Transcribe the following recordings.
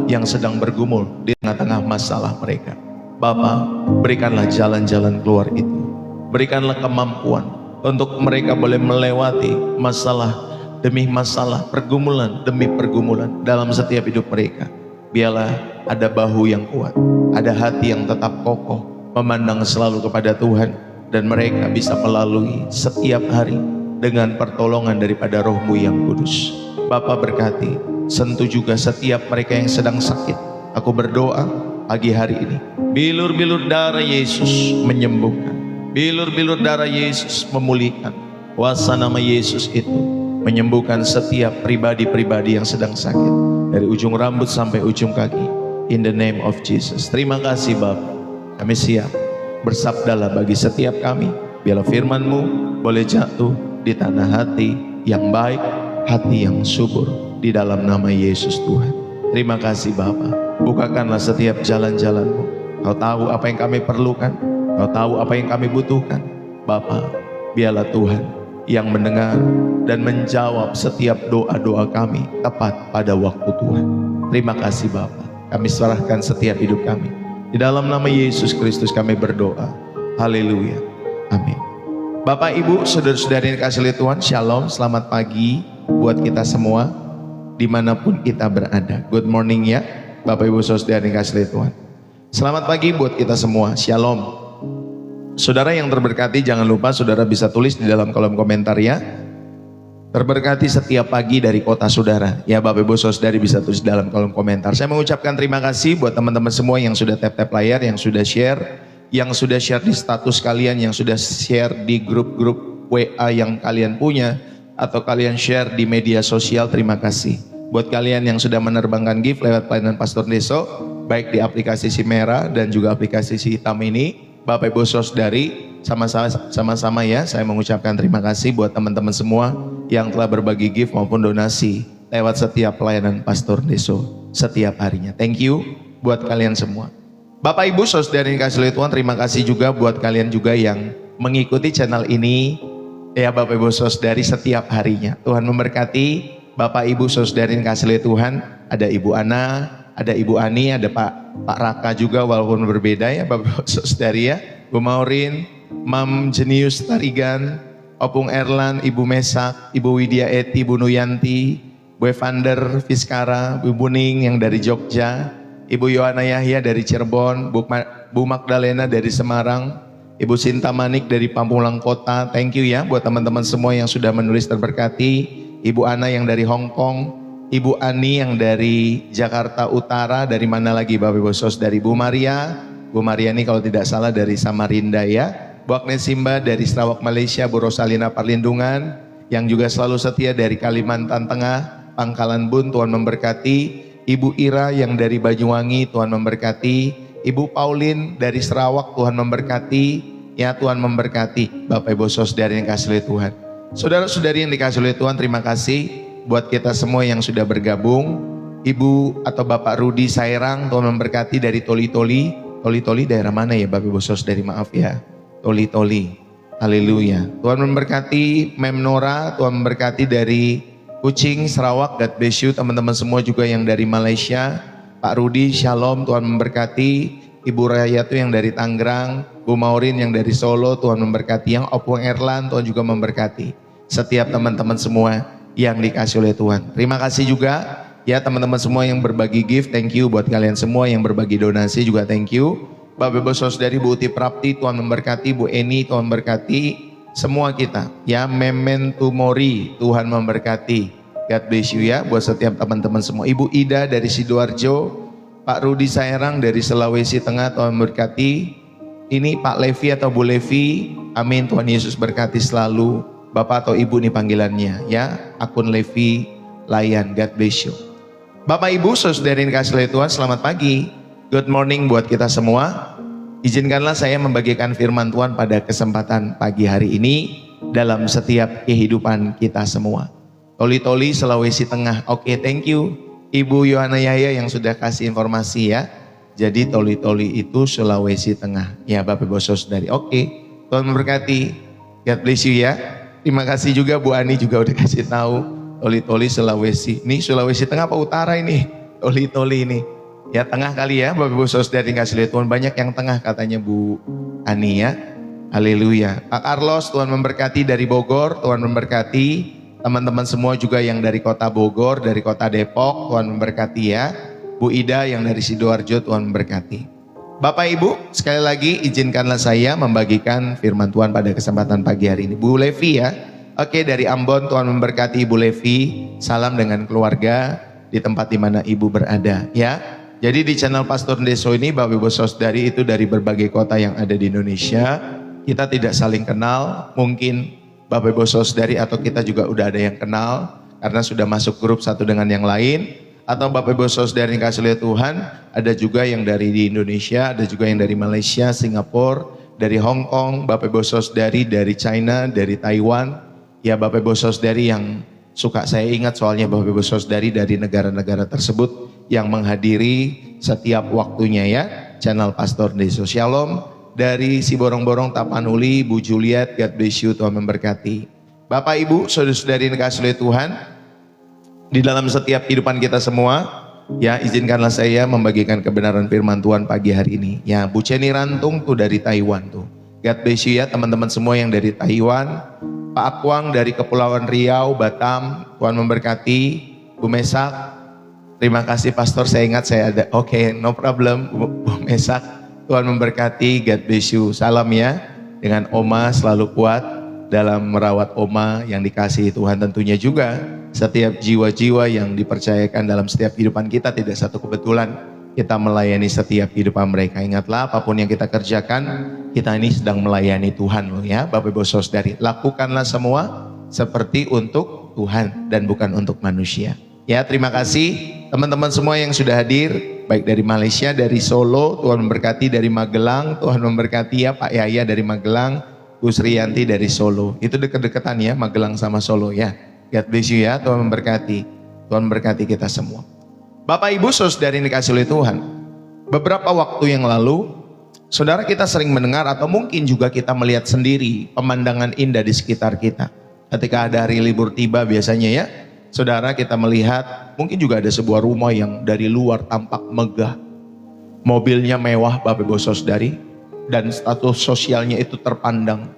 yang sedang bergumul di tengah-tengah masalah mereka. Bapa, berikanlah jalan-jalan keluar itu. Berikanlah kemampuan untuk mereka boleh melewati masalah demi masalah, pergumulan demi pergumulan dalam setiap hidup mereka. Biarlah ada bahu yang kuat, ada hati yang tetap kokoh, memandang selalu kepada Tuhan, dan mereka bisa melalui setiap hari dengan pertolongan daripada Roh-Mu yang kudus. Bapa berkati, sentuh juga setiap mereka yang sedang sakit. Aku berdoa pagi hari ini, bilur-bilur darah Yesus menyembuhkan, bilur-bilur darah Yesus memulihkan. Kuasa nama Yesus itu menyembuhkan setiap pribadi-pribadi yang sedang sakit, dari ujung rambut sampai ujung kaki. In the name of Jesus. Terima kasih Bapa, kami siap. Bersabdalah bagi setiap kami, biarlah firman-Mu boleh jatuh di tanah hati yang baik, hati yang subur, di dalam nama Yesus Tuhan. Terima kasih Bapa. Bukakanlah setiap jalan-jalan-Mu. Kau tahu apa yang kami perlukan, Kau tahu apa yang kami butuhkan. Bapa, biarlah Tuhan yang mendengar dan menjawab setiap doa-doa kami tepat pada waktu Tuhan. Terima kasih Bapa. Kami serahkan setiap hidup kami. Di dalam nama Yesus Kristus kami berdoa. Haleluya. Amin. Bapak, Ibu, saudara-saudari yang dikasihi Tuhan, Shalom, selamat pagi buat kita semua dimanapun kita berada. Good morning ya Bapak, Ibu, saudara yang dikasihi Tuhan. Selamat pagi buat kita semua, Shalom. Saudara yang terberkati, jangan lupa saudara bisa tulis di dalam kolom komentar ya. Terberkati setiap pagi dari kota saudara. Ya Bapak, Ibu, saudari bisa tulis di dalam kolom komentar. Saya mengucapkan terima kasih buat teman-teman semua yang sudah tap-tap layar, yang sudah share, di status kalian, yang sudah share di grup-grup WA yang kalian punya, atau kalian share di media sosial. Terima kasih. Buat kalian yang sudah menerbangkan gift lewat pelayanan Pastor Deso, baik di aplikasi si merah dan juga aplikasi si hitam ini, Bapak, Ibu, saudari, sama-sama ya, saya mengucapkan terima kasih buat teman-teman semua yang telah berbagi gift maupun donasi lewat setiap pelayanan Pastor Deso setiap harinya. Thank you buat kalian semua. Bapak, Ibu, saudari yang dikasihi Tuhan, terima kasih juga buat kalian juga yang mengikuti channel ini ya Bapak, Ibu, saudari, setiap harinya. Tuhan memberkati Bapak, Ibu, saudari yang dikasihi Tuhan. Ada Ibu Ana, ada Ibu Ani, ada Pak Raka juga walaupun berbeda ya Bapak, Ibu, saudari ya. Bu Maurin, Mam Jenius Tarigan, Opung Erlan, Ibu Mesak, Ibu Widya Eti, Bu Nuyanti, Bu Evander Fiskara, Bu Buning yang dari Jogja, Ibu Yohana Yahya dari Cirebon, Bu Magdalena dari Semarang, Ibu Sinta Manik dari Pamulang Kota. Thank you ya buat teman-teman semua yang sudah menulis, terberkati. Ibu Ana yang dari Hong Kong, Ibu Ani yang dari Jakarta Utara, dari mana lagi Bapak, Ibu, dari Bu Maria ini kalau tidak salah dari Samarinda ya. Bu Agnes Simba dari Sarawak Malaysia, Bu Rosalina Parlindungan yang juga selalu setia dari Kalimantan Tengah, Pangkalan Bun, Tuhan memberkati. Ibu Ira yang dari Banyuwangi, Tuhan memberkati. Ibu Pauline dari Sarawak, Tuhan memberkati. Ya, Tuhan memberkati Bapak, Ibu, saudari yang dikasihi Tuhan. Saudara-saudari yang dikasihi Tuhan, terima kasih buat kita semua yang sudah bergabung. Ibu atau Bapak Rudi Sairang, Tuhan memberkati dari Toli-Toli. Toli-Toli daerah mana ya Bapak, Ibu, saudari, maaf ya. Toli-Toli. Haleluya. Tuhan memberkati. Mem Nora, Tuhan memberkati dari Kucing, Sarawak. God bless you. Teman-teman semua juga yang dari Malaysia. Pak Rudi, Shalom, Tuhan memberkati. Ibu Rayatu yang dari Tangerang, Bu Maurin yang dari Solo, Tuhan memberkati. Yang Opung Erlan, Tuhan juga memberkati. Setiap teman-teman semua yang dikasih oleh Tuhan. Terima kasih juga ya teman-teman semua yang berbagi gift. Thank you buat kalian semua yang berbagi donasi juga. Thank you. Bapak, Ibu, saudari, Bu Uti Prapti, Tuhan memberkati. Bu Eni, Tuhan memberkati semua kita ya. Memento Mori, Tuhan memberkati. God bless you ya buat setiap teman-teman semua. Ibu Ida dari Sidoarjo, Pak Rudi Sairang dari Sulawesi Tengah, Tuhan memberkati. Ini Pak Levi atau Bu Levi, amin, Tuhan Yesus berkati selalu. Bapak atau Ibu nih panggilannya ya, akun Levi Layan. God bless you. Bapak, Ibu, saudari yang dikasihi Tuhan, selamat pagi. Good morning buat kita semua. Izinkanlah saya membagikan firman Tuhan pada kesempatan pagi hari ini dalam setiap kehidupan kita semua. Toli-Toli, Sulawesi Tengah. Oke, thank you Ibu Yohana Yahya yang sudah kasih informasi ya. Jadi Toli-Toli itu Sulawesi Tengah. Ya Bapak, Ibu, saudari. Oke, Tuhan memberkati. God bless you ya. Terima kasih juga Bu Ani juga udah kasih tahu. Toli-Toli Sulawesi. Ini Sulawesi Tengah apa utara ini? Toli-Toli ini. Ya tengah kali ya Bapak Ibu Saudara dikasih lihat Tuhan, banyak yang tengah katanya Bu Ani ya. Haleluya. Pak Carlos, Tuhan memberkati dari Bogor, Tuhan memberkati. Teman-teman semua juga yang dari kota Bogor, dari kota Depok, Tuhan memberkati ya. Bu Ida yang dari Sidoarjo, Tuhan memberkati. Bapak Ibu, sekali lagi izinkanlah saya membagikan firman Tuhan pada kesempatan pagi hari ini. Bu Levi ya. Oke, dari Ambon, Tuhan memberkati Ibu Levi. Salam dengan keluarga di tempat di mana Ibu berada ya. Jadi di channel Pastor Deso ini Bapak Ibu Saudari itu dari berbagai kota yang ada di Indonesia. Kita tidak saling kenal, mungkin Bapak Ibu Saudari atau kita juga udah ada yang kenal karena sudah masuk grup satu dengan yang lain. Atau Bapak Ibu Saudari yang kasih lihat Tuhan, ada juga yang dari di Indonesia, ada juga yang dari Malaysia, Singapura, dari Hong Kong, Bapak Ibu Saudari dari China, dari Taiwan. Ya Bapak Ibu Saudari yang suka saya ingat soalnya Bapak Ibu Saudari dari negara-negara tersebut yang menghadiri setiap waktunya ya. Channel Pastor Deso. Shalom. Dari Siborong-Borong, Tapanuli, Bu Juliet, God bless you, Tuhan memberkati. Bapak Ibu, saudara-saudari yang dikasihi oleh Tuhan, di dalam setiap kehidupan kita semua, ya izinkanlah saya membagikan kebenaran firman Tuhan pagi hari ini. Ya, Bu Ceni Rantung tuh dari Taiwan tuh. God bless you ya teman-teman semua yang dari Taiwan. Pak Akwang dari Kepulauan Riau, Batam, Tuhan memberkati. Bu Mesak, terima kasih Pastor, saya ingat saya ada. Oke, no problem Bu Mesak. Tuhan memberkati, God bless you. Salam ya, dengan Oma selalu kuat dalam merawat Oma yang dikasihi Tuhan. Tentunya juga setiap jiwa-jiwa yang dipercayakan dalam setiap kehidupan kita, tidak satu kebetulan kita melayani setiap kehidupan mereka. Ingatlah apapun yang kita kerjakan, kita ini sedang melayani Tuhan loh ya Bapak Ibu Saudari. Lakukanlah semua seperti untuk Tuhan dan bukan untuk manusia. Ya terima kasih teman-teman semua yang sudah hadir. Baik dari Malaysia, dari Solo, Tuhan memberkati, dari Magelang, Tuhan memberkati ya Pak Yaya dari Magelang, Bu Sriyanti dari Solo. Itu deket-deketan ya Magelang sama Solo ya. God bless you ya, Tuhan memberkati. Tuhan memberkati kita semua. Bapak Ibu saudari yang dikasihi oleh Tuhan, beberapa waktu yang lalu, saudara kita sering mendengar atau mungkin juga kita melihat sendiri pemandangan indah di sekitar kita. Ketika ada hari libur tiba biasanya ya, saudara kita melihat mungkin juga ada sebuah rumah yang dari luar tampak megah. Mobilnya mewah Bapak Ibu Saudari dan status sosialnya itu terpandang.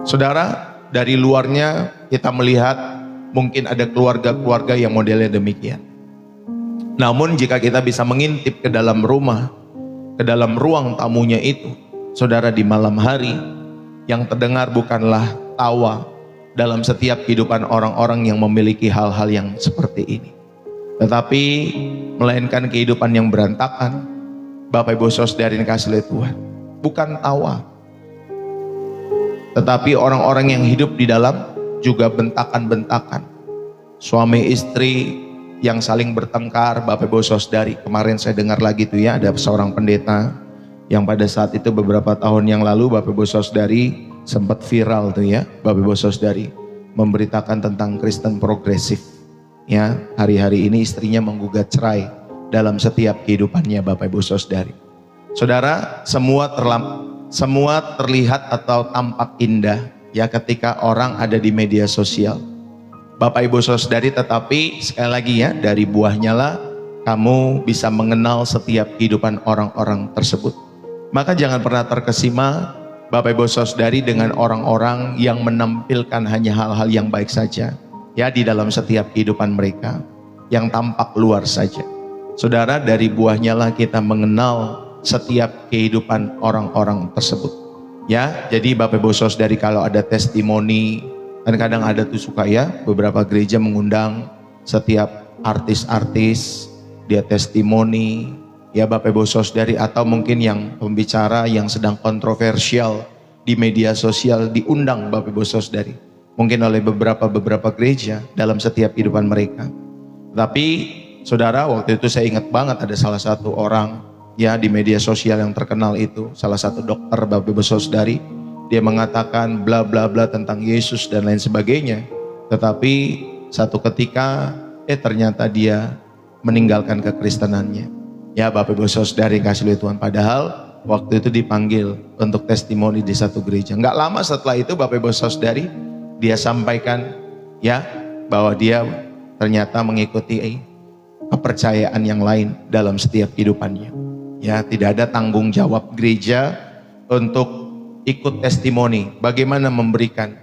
Saudara, dari luarnya kita melihat mungkin ada keluarga-keluarga yang modelnya demikian. Namun jika kita bisa mengintip ke dalam rumah, ke dalam ruang tamunya itu, saudara di malam hari yang terdengar bukanlah tawa dalam setiap kehidupan orang-orang yang memiliki hal-hal yang seperti ini, tetapi melainkan kehidupan yang berantakan. Bapak Ibu Saudari yang dikasihi oleh Tuhan, bukan tawa, tetapi orang-orang yang hidup di dalam juga bentakan-bentakan. Suami istri yang saling bertengkar. Bapak Ibu Saudari, kemarin saya dengar lagi tuh ya, ada seorang pendeta yang pada saat itu beberapa tahun yang lalu Bapak Ibu Saudari sempat viral tuh ya Bapak Ibu Saudari, memberitakan tentang Kristen progresif ya. Hari-hari ini istrinya menggugat cerai dalam setiap kehidupannya Bapak Ibu Saudari. Saudara, semua terlihat atau tampak indah ya ketika orang ada di media sosial Bapak Ibu Saudari, tetapi sekali lagi ya, dari buahnya lah kamu bisa mengenal setiap kehidupan orang-orang tersebut. Maka jangan pernah terkesima Bapak Ibu Saudari dengan orang-orang yang menampilkan hanya hal-hal yang baik saja ya di dalam setiap kehidupan mereka, yang tampak luar saja. Saudara, dari buahnya lah kita mengenal setiap kehidupan orang-orang tersebut ya. Jadi Bapak Ibu Saudari, kalau ada testimoni, kan kadang ada tuh suka ya, beberapa gereja mengundang setiap artis-artis dia testimoni ya Bapak Ibu Saudari, atau mungkin yang pembicara yang sedang kontroversial di media sosial diundang Bapak Ibu Saudari, mungkin oleh beberapa gereja dalam setiap kehidupan mereka. Tapi saudara, waktu itu saya ingat banget ada salah satu orang ya di media sosial yang terkenal itu, salah satu dokter Bapak Ibu Saudari, dia mengatakan bla bla bla tentang Yesus dan lain sebagainya, tetapi satu ketika ternyata dia meninggalkan kekristenannya. Ya Bapak Ibu Saudari kasih oleh Tuhan, padahal waktu itu dipanggil untuk testimoni di satu gereja. Nggak lama setelah itu Bapak Ibu Saudari, dia sampaikan ya bahwa dia ternyata mengikuti kepercayaan yang lain dalam setiap kehidupannya. Ya, tidak ada tanggung jawab gereja untuk ikut testimoni. Bagaimana memberikan,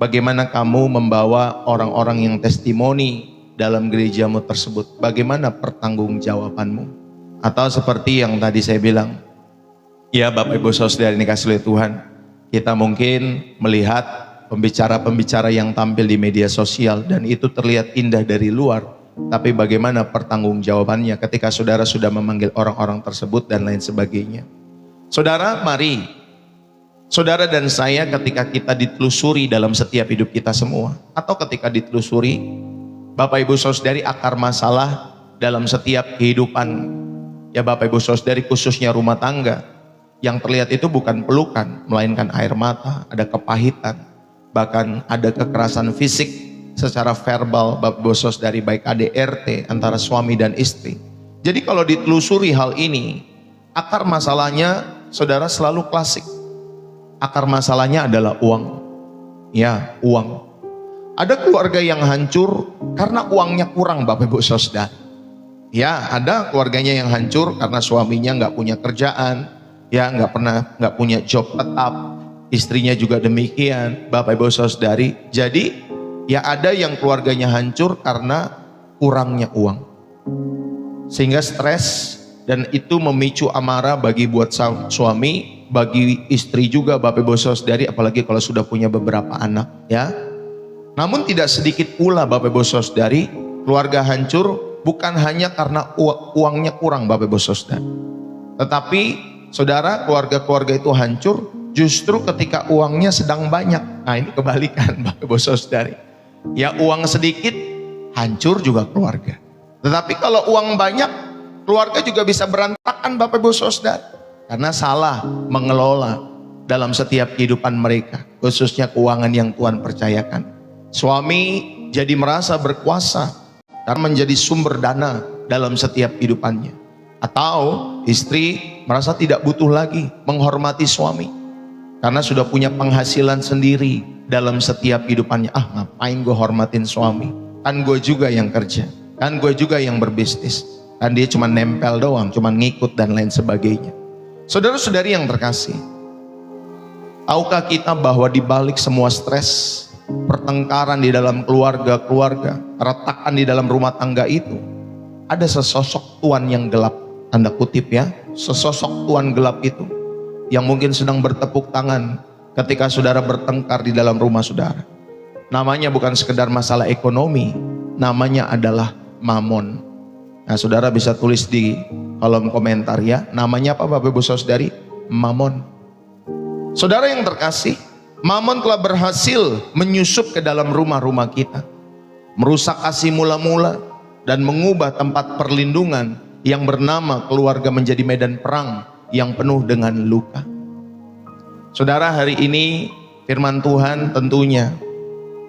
bagaimana kamu membawa orang-orang yang testimoni dalam gerejamu tersebut, bagaimana pertanggungjawabanmu? Atau seperti yang tadi saya bilang, ya Bapak Ibu Saudara ini kasih oleh Tuhan, kita mungkin melihat pembicara-pembicara yang tampil di media sosial dan itu terlihat indah dari luar, tapi bagaimana pertanggungjawabannya ketika saudara sudah memanggil orang-orang tersebut dan lain sebagainya. Saudara, mari saudara dan saya ketika kita ditelusuri dalam setiap hidup kita semua, atau ketika ditelusuri Bapak Ibu Saudari akar masalah dalam setiap kehidupan, ya Bapak Ibu Saudari khususnya rumah tangga, yang terlihat itu bukan pelukan, melainkan air mata, ada kepahitan, bahkan ada kekerasan fisik secara verbal Bapak Ibu Saudari, baik ADRT antara suami dan istri. Jadi kalau ditelusuri hal ini, akar masalahnya saudara selalu klasik. Akar masalahnya adalah uang. Ya, uang. Ada keluarga yang hancur karena uangnya kurang Bapak Ibu Saudara. Ya, ada keluarganya yang hancur karena suaminya nggak punya kerjaan, ya nggak punya job tetap, istrinya juga demikian Bapak Ibu Saudari. Jadi ya ada yang keluarganya hancur karena kurangnya uang, sehingga stres dan itu memicu amarah bagi buat suami, bagi istri juga Bapak Ibu Saudari, apalagi kalau sudah punya beberapa anak, ya. Namun tidak sedikit pula Bapak Ibu Saudari, keluarga hancur bukan hanya karena uangnya kurang Bapak Ibu Saudari. Tetapi saudara, keluarga-keluarga itu hancur justru ketika uangnya sedang banyak. Nah, ini kebalikan Bapak Ibu Saudari. Ya, uang sedikit hancur juga keluarga. Tetapi kalau uang banyak, keluarga juga bisa berantakan Bapak Ibu Saudari. Karena salah mengelola dalam setiap kehidupan mereka, khususnya keuangan yang Tuhan percayakan. Suami jadi merasa berkuasa karena menjadi sumber dana dalam setiap kehidupannya. Atau istri merasa tidak butuh lagi menghormati suami karena sudah punya penghasilan sendiri dalam setiap kehidupannya. Ah, ngapain gue hormatin suami? Kan gue juga yang kerja, kan gue juga yang berbisnis, kan dia cuma nempel doang, cuma ngikut dan lain sebagainya. Saudara-saudari yang terkasih, tahukah kita bahwa di balik semua stres, pertengkaran di dalam keluarga-keluarga, retakan di dalam rumah tangga itu, ada sesosok Tuhan yang gelap, tanda kutip ya, sesosok Tuhan gelap itu yang mungkin sedang bertepuk tangan ketika saudara bertengkar di dalam rumah saudara. Namanya bukan sekedar masalah ekonomi, namanya adalah mamon. Nah, saudara bisa tulis di kolom komentar ya, namanya apa Bapak Ibu Saudari? Mamon. Saudara yang terkasih, mamon telah berhasil menyusup ke dalam rumah-rumah kita, merusak kasih mula-mula dan mengubah tempat perlindungan yang bernama keluarga menjadi medan perang yang penuh dengan luka. Saudara, hari ini firman Tuhan tentunya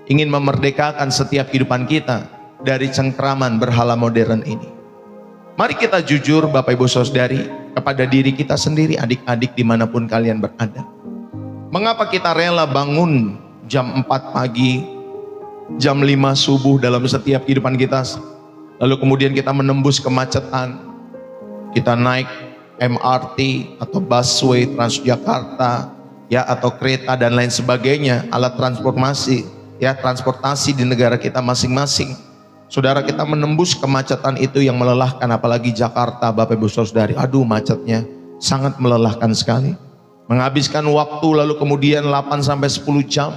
ingin memerdekakan setiap kehidupan kita dari cengkraman berhala modern ini. Mari kita jujur Bapak Ibu Saudari kepada diri kita sendiri, adik-adik dimanapun kalian berada. Mengapa kita rela bangun jam 4 pagi, jam 5 subuh dalam setiap kehidupan kita, lalu kemudian kita menembus kemacetan, kita naik MRT atau busway Transjakarta, ya, atau kereta dan lain sebagainya, alat transportasi, ya, transportasi di negara kita masing-masing. Saudara, kita menembus kemacetan itu yang melelahkan, apalagi Jakarta Bapak Ibu Saudari. Aduh, macetnya sangat melelahkan sekali. Menghabiskan waktu lalu kemudian 8-10 jam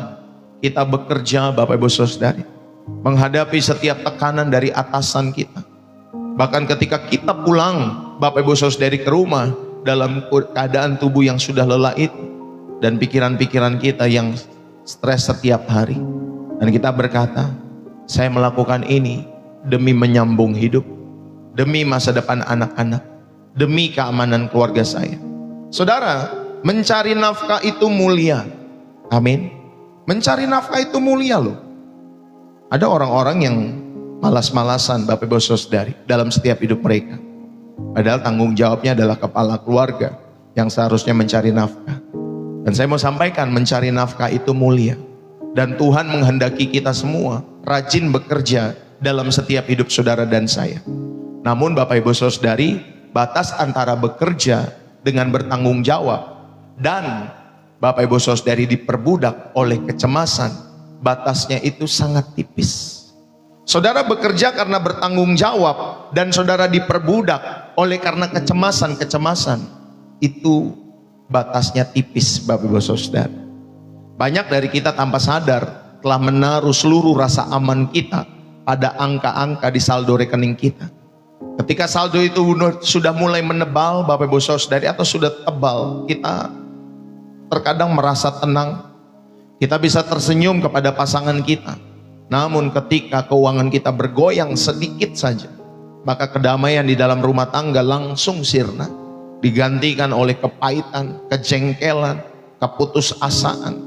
kita bekerja Bapak Ibu Saudari, menghadapi setiap tekanan dari atasan kita. Bahkan ketika kita pulang Bapak Ibu Saudari ke rumah dalam keadaan tubuh yang sudah lelah itu, dan pikiran-pikiran kita yang stres setiap hari, dan kita berkata, saya melakukan ini demi menyambung hidup, demi masa depan anak-anak, demi keamanan keluarga saya. Saudara, mencari nafkah itu mulia. Amin. Mencari nafkah itu mulia loh. Ada orang-orang yang malas-malasan Bapak Ibu Saudari dalam setiap hidup mereka. Padahal tanggung jawabnya adalah kepala keluarga yang seharusnya mencari nafkah. Dan saya mau sampaikan, mencari nafkah itu mulia. Dan Tuhan menghendaki kita semua rajin bekerja dalam setiap hidup saudara dan saya. Namun Bapak Ibu Saudari, batas antara bekerja dengan bertanggung jawab dan Bapak Ibu Saudari diperbudak oleh kecemasan, batasnya itu sangat tipis. Saudara bekerja karena bertanggung jawab dan saudara diperbudak oleh karena kecemasan, itu batasnya tipis Bapak Ibu Saudara. Banyak dari kita tanpa sadar telah menaruh seluruh rasa aman kita pada angka-angka di saldo rekening kita. Ketika saldo itu sudah mulai menebal Bapak Ibu Saudari, atau sudah tebal, kita terkadang merasa tenang, kita bisa tersenyum kepada pasangan kita. Namun ketika keuangan kita bergoyang sedikit saja, maka kedamaian di dalam rumah tangga langsung sirna, digantikan oleh kepahitan, kejengkelan, keputusasaan,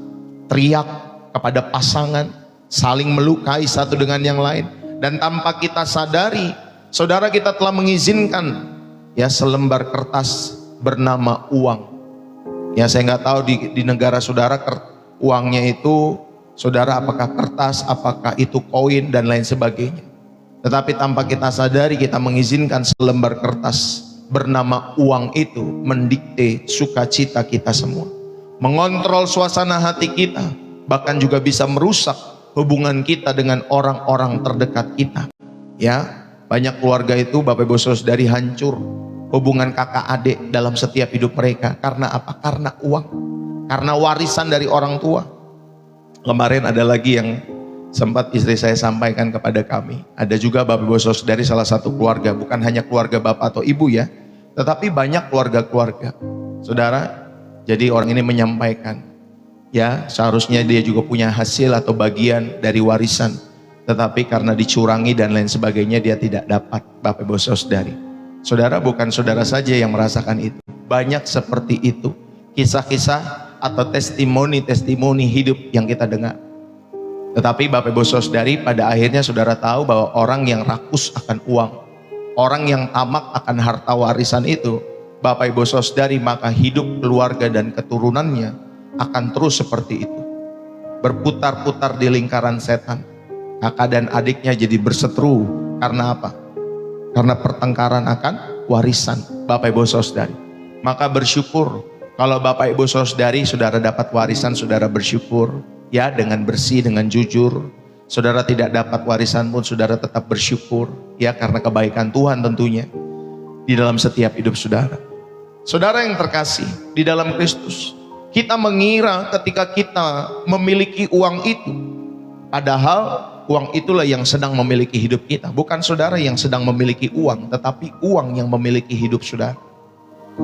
teriak kepada pasangan, saling melukai satu dengan yang lain. Dan tanpa kita sadari, saudara, kita telah mengizinkan selembar kertas bernama uang. Saya nggak tahu di negara saudara uangnya itu, saudara, apakah kertas, apakah itu koin dan lain sebagainya. Tetapi tanpa kita sadari, kita mengizinkan selembar kertas bernama uang itu mendikte sukacita kita semua, mengontrol suasana hati kita, bahkan juga bisa merusak hubungan kita dengan orang-orang terdekat kita. Banyak keluarga itu Bapak Ibu Saudari hancur hubungan kakak adik dalam setiap hidup mereka. Karena apa? Karena uang, karena warisan dari orang tua. Kemarin ada lagi yang sempat istri saya sampaikan kepada kami. Ada juga Bapak Ibu Saudari salah satu keluarga, bukan hanya keluarga bapak atau ibu tetapi banyak keluarga-keluarga. Saudara, jadi orang ini menyampaikan, seharusnya dia juga punya hasil atau bagian dari warisan, tetapi karena dicurangi dan lain sebagainya dia tidak dapat. Bapak Ibu Saudari, saudara, bukan saudara saja yang merasakan itu. Banyak seperti itu, kisah-kisah atau testimoni hidup yang kita dengar. Tetapi Bapak Ibu Saudari, pada akhirnya saudara tahu bahwa orang yang rakus akan uang, orang yang tamak akan harta warisan itu, Bapak Ibu Saudari, maka hidup keluarga dan keturunannya akan terus seperti itu, berputar-putar di lingkaran setan. Kakak dan adiknya jadi berseteru. Karena apa? Karena pertengkaran akan warisan. Bapak Ibu Saudari, maka bersyukur kalau Bapak Ibu Saudari, saudara dapat warisan, saudara bersyukur dengan bersih, dengan jujur. Saudara tidak dapat warisan pun saudara tetap bersyukur karena kebaikan Tuhan tentunya di dalam setiap hidup saudara. Saudara yang terkasih di dalam Kristus, kita mengira ketika kita memiliki uang itu, padahal uang itulah yang sedang memiliki hidup kita. Bukan saudara yang sedang memiliki uang, tetapi uang yang memiliki hidup saudara.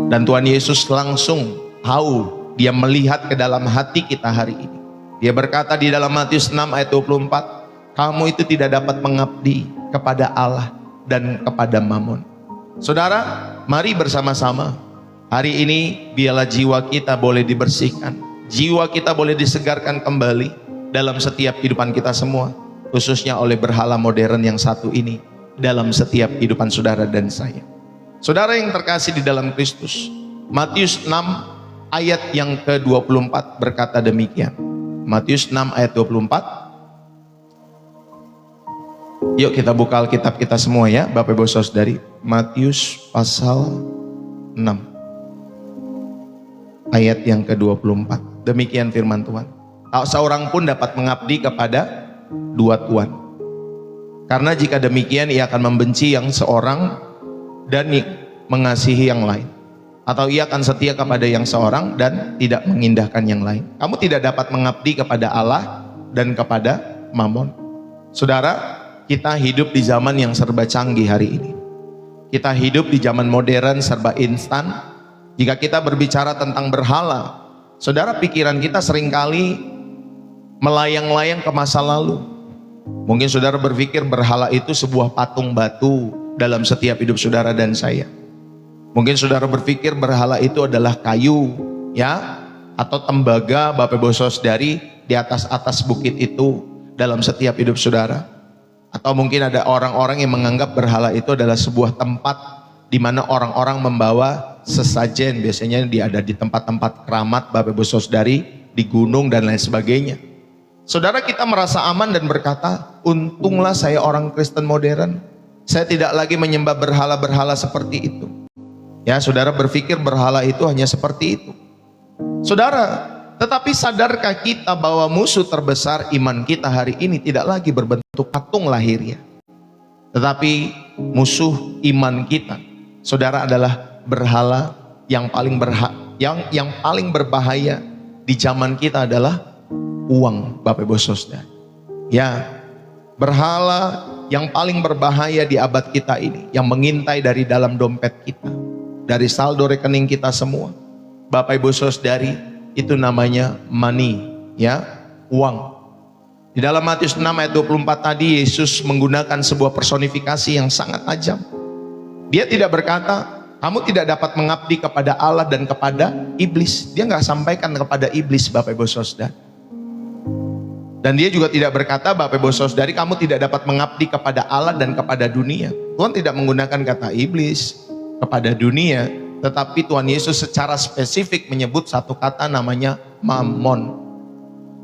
Dan Tuhan Yesus langsung tahu, dia melihat ke dalam hati kita hari ini. Dia berkata di dalam Matius 6 ayat 24, kamu itu tidak dapat mengabdi kepada Allah dan kepada Mammon. Saudara, mari bersama-sama hari ini biarlah jiwa kita boleh dibersihkan, jiwa kita boleh disegarkan kembali dalam setiap kehidupan kita semua, khususnya oleh berhala modern yang satu ini dalam setiap kehidupan saudara dan saya. Saudara yang terkasih di dalam Kristus, Matius 6 ayat yang ke-24 berkata demikian. Matius 6 ayat 24. Yuk kita buka Alkitab kita semua Bapak Ibu Saudari. Matius pasal 6 ayat yang ke-24. Demikian firman Tuhan. Tak seorang pun dapat mengabdi kepada dua tuan. Karena jika demikian ia akan membenci yang seorang dan mengasihi yang lain, atau ia akan setia kepada yang seorang dan tidak mengindahkan yang lain. Kamu tidak dapat mengabdi kepada Allah dan kepada Mammon. Saudara, kita hidup di zaman yang serba canggih hari ini. Kita hidup di zaman modern serba instan. Jika kita berbicara tentang berhala, saudara, pikiran kita seringkali melayang-layang ke masa lalu. Mungkin saudara berpikir berhala itu sebuah patung batu dalam setiap hidup saudara dan saya. Mungkin saudara berpikir berhala itu adalah kayu atau tembaga Bapak Ibu Saudari di atas bukit itu dalam setiap hidup saudara. Atau mungkin ada orang-orang yang menganggap berhala itu adalah sebuah tempat di mana orang-orang membawa sesajen. Biasanya dia ada di tempat-tempat keramat Bapak Ibu Saudari, di gunung dan lain sebagainya. Saudara, kita merasa aman dan berkata, untunglah saya orang Kristen modern. Saya tidak lagi menyembah berhala-berhala seperti itu. Ya, saudara berpikir berhala itu hanya seperti itu. Saudara, tetapi sadarkah kita bahwa musuh terbesar iman kita hari ini tidak lagi berbentuk patung lahiriah, tetapi musuh iman kita, saudara, adalah berhala yang paling berbahaya di zaman kita adalah uang, Bapak Ibu Saudara. Ya, berhala yang paling berbahaya di abad kita ini, yang mengintai dari dalam dompet kita, dari saldo rekening kita semua, Bapak Ibu Saudari, itu namanya money, ya, uang. Di dalam Matius 6 ayat 24 tadi, Yesus menggunakan sebuah personifikasi yang sangat tajam. Dia tidak berkata, kamu tidak dapat mengabdi kepada Allah dan kepada iblis. Dia nggak sampaikan kepada iblis, Bapak Ibu Saudara. Dan dia juga tidak berkata, Bapak Ibu Saudari, kamu tidak dapat mengabdi kepada Allah dan kepada dunia. Tuhan tidak menggunakan kata iblis kepada dunia, tetapi Tuhan Yesus secara spesifik menyebut satu kata namanya mamon.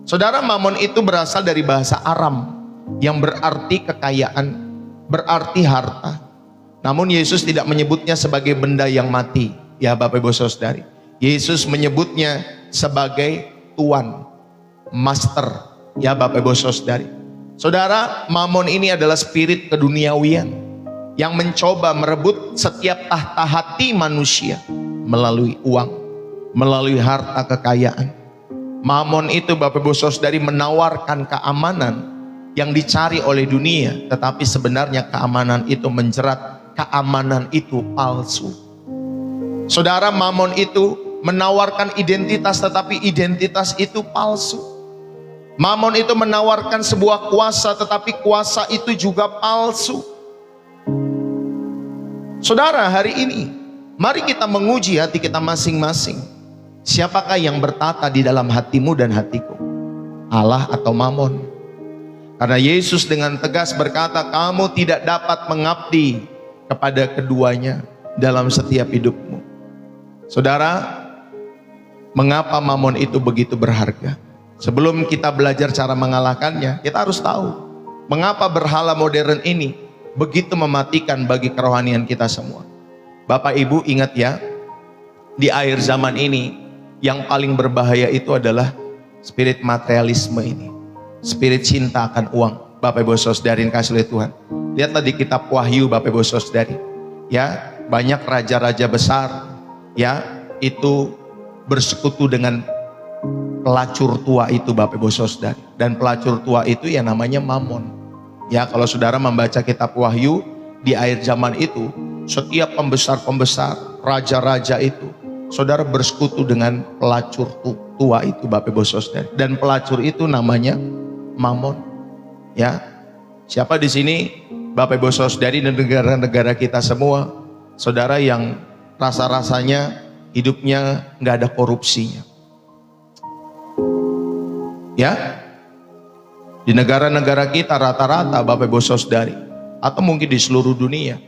Saudara, mamon itu berasal dari bahasa Aram yang berarti kekayaan, berarti harta. Namun Yesus tidak menyebutnya sebagai benda yang mati, ya Bapak Ibu Saudari. Yesus menyebutnya sebagai Tuan, Master, ya Bapak Ibu Saudari. Saudara, mamon ini adalah spirit keduniawian yang mencoba merebut setiap tahta hati manusia melalui uang, melalui harta kekayaan. Mamon itu, Bapak Ibu Saudari, menawarkan keamanan yang dicari oleh dunia, tetapi sebenarnya keamanan itu menjerat, keamanan itu palsu. Saudara, mamon itu menawarkan identitas, tetapi identitas itu palsu. Mamon itu menawarkan sebuah kuasa, tetapi kuasa itu juga palsu. Saudara, hari ini mari kita menguji hati kita masing-masing. Siapakah yang bertata di dalam hatimu dan hatiku? Allah atau mamon? Karena Yesus dengan tegas berkata, kamu tidak dapat mengabdi kepada keduanya dalam setiap hidupmu. Saudara, mengapa mamon itu begitu berharga? Sebelum kita belajar cara mengalahkannya, kita harus tahu mengapa berhala modern ini begitu mematikan bagi kerohanian kita semua. Bapak Ibu ingat ya, di akhir zaman ini yang paling berbahaya itu adalah spirit materialisme ini, spirit cinta akan uang. Bapak Ibu Saudari kasih oleh Tuhan, lihatlah di kitab Wahyu, Bapak Ibu Saudari, ya, banyak raja-raja besar, ya, itu bersekutu dengan pelacur tua itu, Bapak Ibu Saudari. Dan pelacur tua itu yang namanya mamon. Ya, kalau saudara membaca kitab Wahyu, di akhir zaman itu setiap pembesar-pembesar, raja-raja itu, saudara bersekutu dengan pelacur tua itu, Bapak Ibu Saudari. Dan pelacur itu namanya mamon. Ya, siapa di sini, Bapak Ibu Saudari, dan negara-negara kita semua, saudara, yang rasa-rasanya hidupnya nggak ada korupsinya? Ya, di negara-negara kita rata-rata, Bapak Ibu Saudari, atau mungkin di seluruh dunia,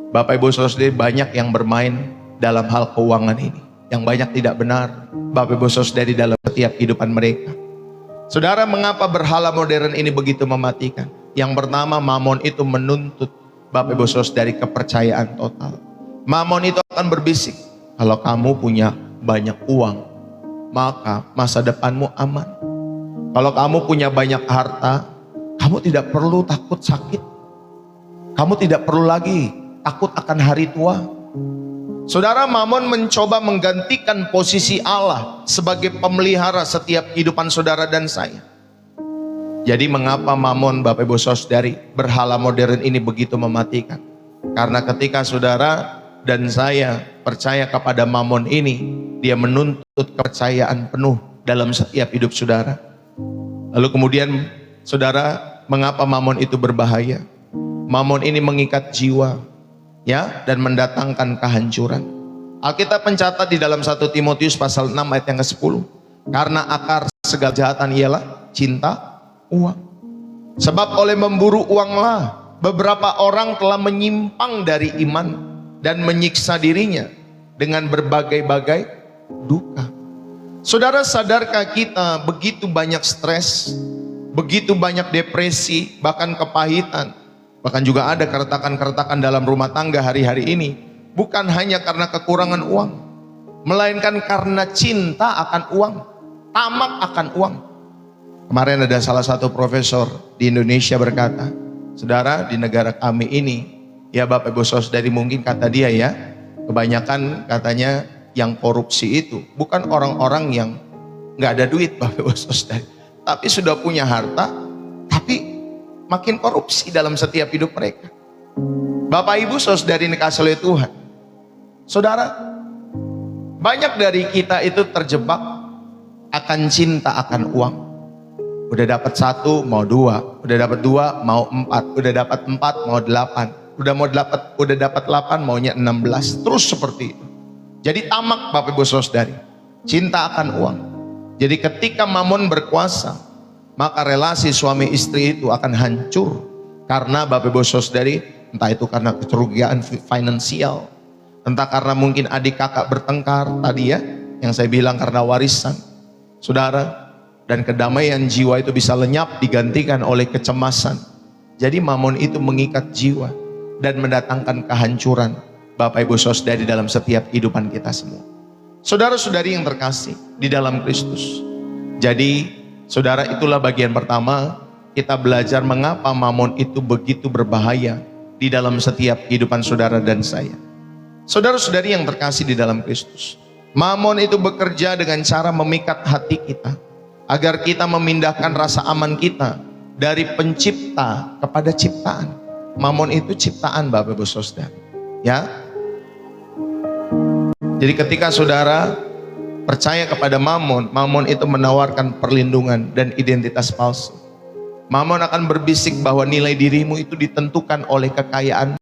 Bapak Ibu Saudari, banyak yang bermain dalam hal keuangan ini, yang banyak tidak benar, Bapak Ibu Saudari, dalam setiap kehidupan mereka. Saudara, mengapa berhala modern ini begitu mematikan? Yang pertama, mamon itu menuntut, Bapak Ibu Saudari, kepercayaan total. Mamon itu akan berbisik, kalau kamu punya banyak uang, maka masa depanmu aman. Kalau kamu punya banyak harta, kamu tidak perlu takut sakit. Kamu tidak perlu lagi takut akan hari tua. Saudara, mamon mencoba menggantikan posisi Allah sebagai pemelihara setiap kehidupan saudara dan saya. Jadi mengapa mamon, Bapak Ibu Saudari, berhala modern ini begitu mematikan? Karena ketika saudara dan saya percaya kepada mamon ini, dia menuntut kepercayaan penuh dalam setiap hidup saudara. Lalu kemudian saudara, mengapa mamon itu berbahaya? Mamon ini mengikat jiwa, ya, dan mendatangkan kehancuran. Alkitab mencatat di dalam 1 Timotius pasal 6 ayat yang ke-10, karena akar segala kejahatan ialah cinta uang. Sebab oleh memburu uanglah beberapa orang telah menyimpang dari iman dan menyiksa dirinya dengan berbagai-bagai duka. Saudara, sadarkah kita begitu banyak stres, begitu banyak depresi, bahkan kepahitan, Bahkan juga ada keretakan-keretakan dalam rumah tangga hari-hari ini, bukan hanya karena kekurangan uang, melainkan karena cinta akan uang, tamak akan uang. Kemarin ada salah satu profesor di Indonesia berkata, saudara, di negara kami ini, ya Bapak Ibu Saudari, mungkin kata dia ya, kebanyakan katanya yang korupsi itu bukan orang-orang yang nggak ada duit Bapak Ibu Saudari, tapi sudah punya harta, tapi makin korupsi dalam setiap hidup mereka. Bapak Ibu Saudari dikasihi oleh Tuhan, saudara, banyak dari kita itu terjebak akan cinta akan uang. Udah dapat 1 mau 2, udah dapat 2 mau 4, udah dapat 4 mau 8, udah dapat 8 maunya 16, terus seperti itu. Jadi tamak Bapak Ibu Saudari, cinta akan uang. Jadi ketika mamon berkuasa, maka relasi suami istri itu akan hancur. Karena Bapak Ibu Saudari, entah itu karena kerugian finansial, entah karena mungkin adik kakak bertengkar tadi ya, yang saya bilang karena warisan, saudara. Dan kedamaian jiwa itu bisa lenyap digantikan oleh kecemasan. Jadi mamon itu mengikat jiwa dan mendatangkan kehancuran Bapak Ibu Saudari dalam setiap kehidupan kita semua. Saudara-saudari yang terkasih di dalam Kristus. Jadi saudara, itulah bagian pertama, kita belajar mengapa mamon itu begitu berbahaya di dalam setiap kehidupan saudara dan saya. Saudara-saudari yang terkasih di dalam Kristus, mamon itu bekerja dengan cara memikat hati kita, agar kita memindahkan rasa aman kita dari pencipta kepada ciptaan. Mamon itu ciptaan Bapak Ibu Saudara, ya. Jadi ketika saudara percaya kepada mamon, mamon itu menawarkan perlindungan dan identitas palsu. Mamon akan berbisik bahwa nilai dirimu itu ditentukan oleh kekayaan.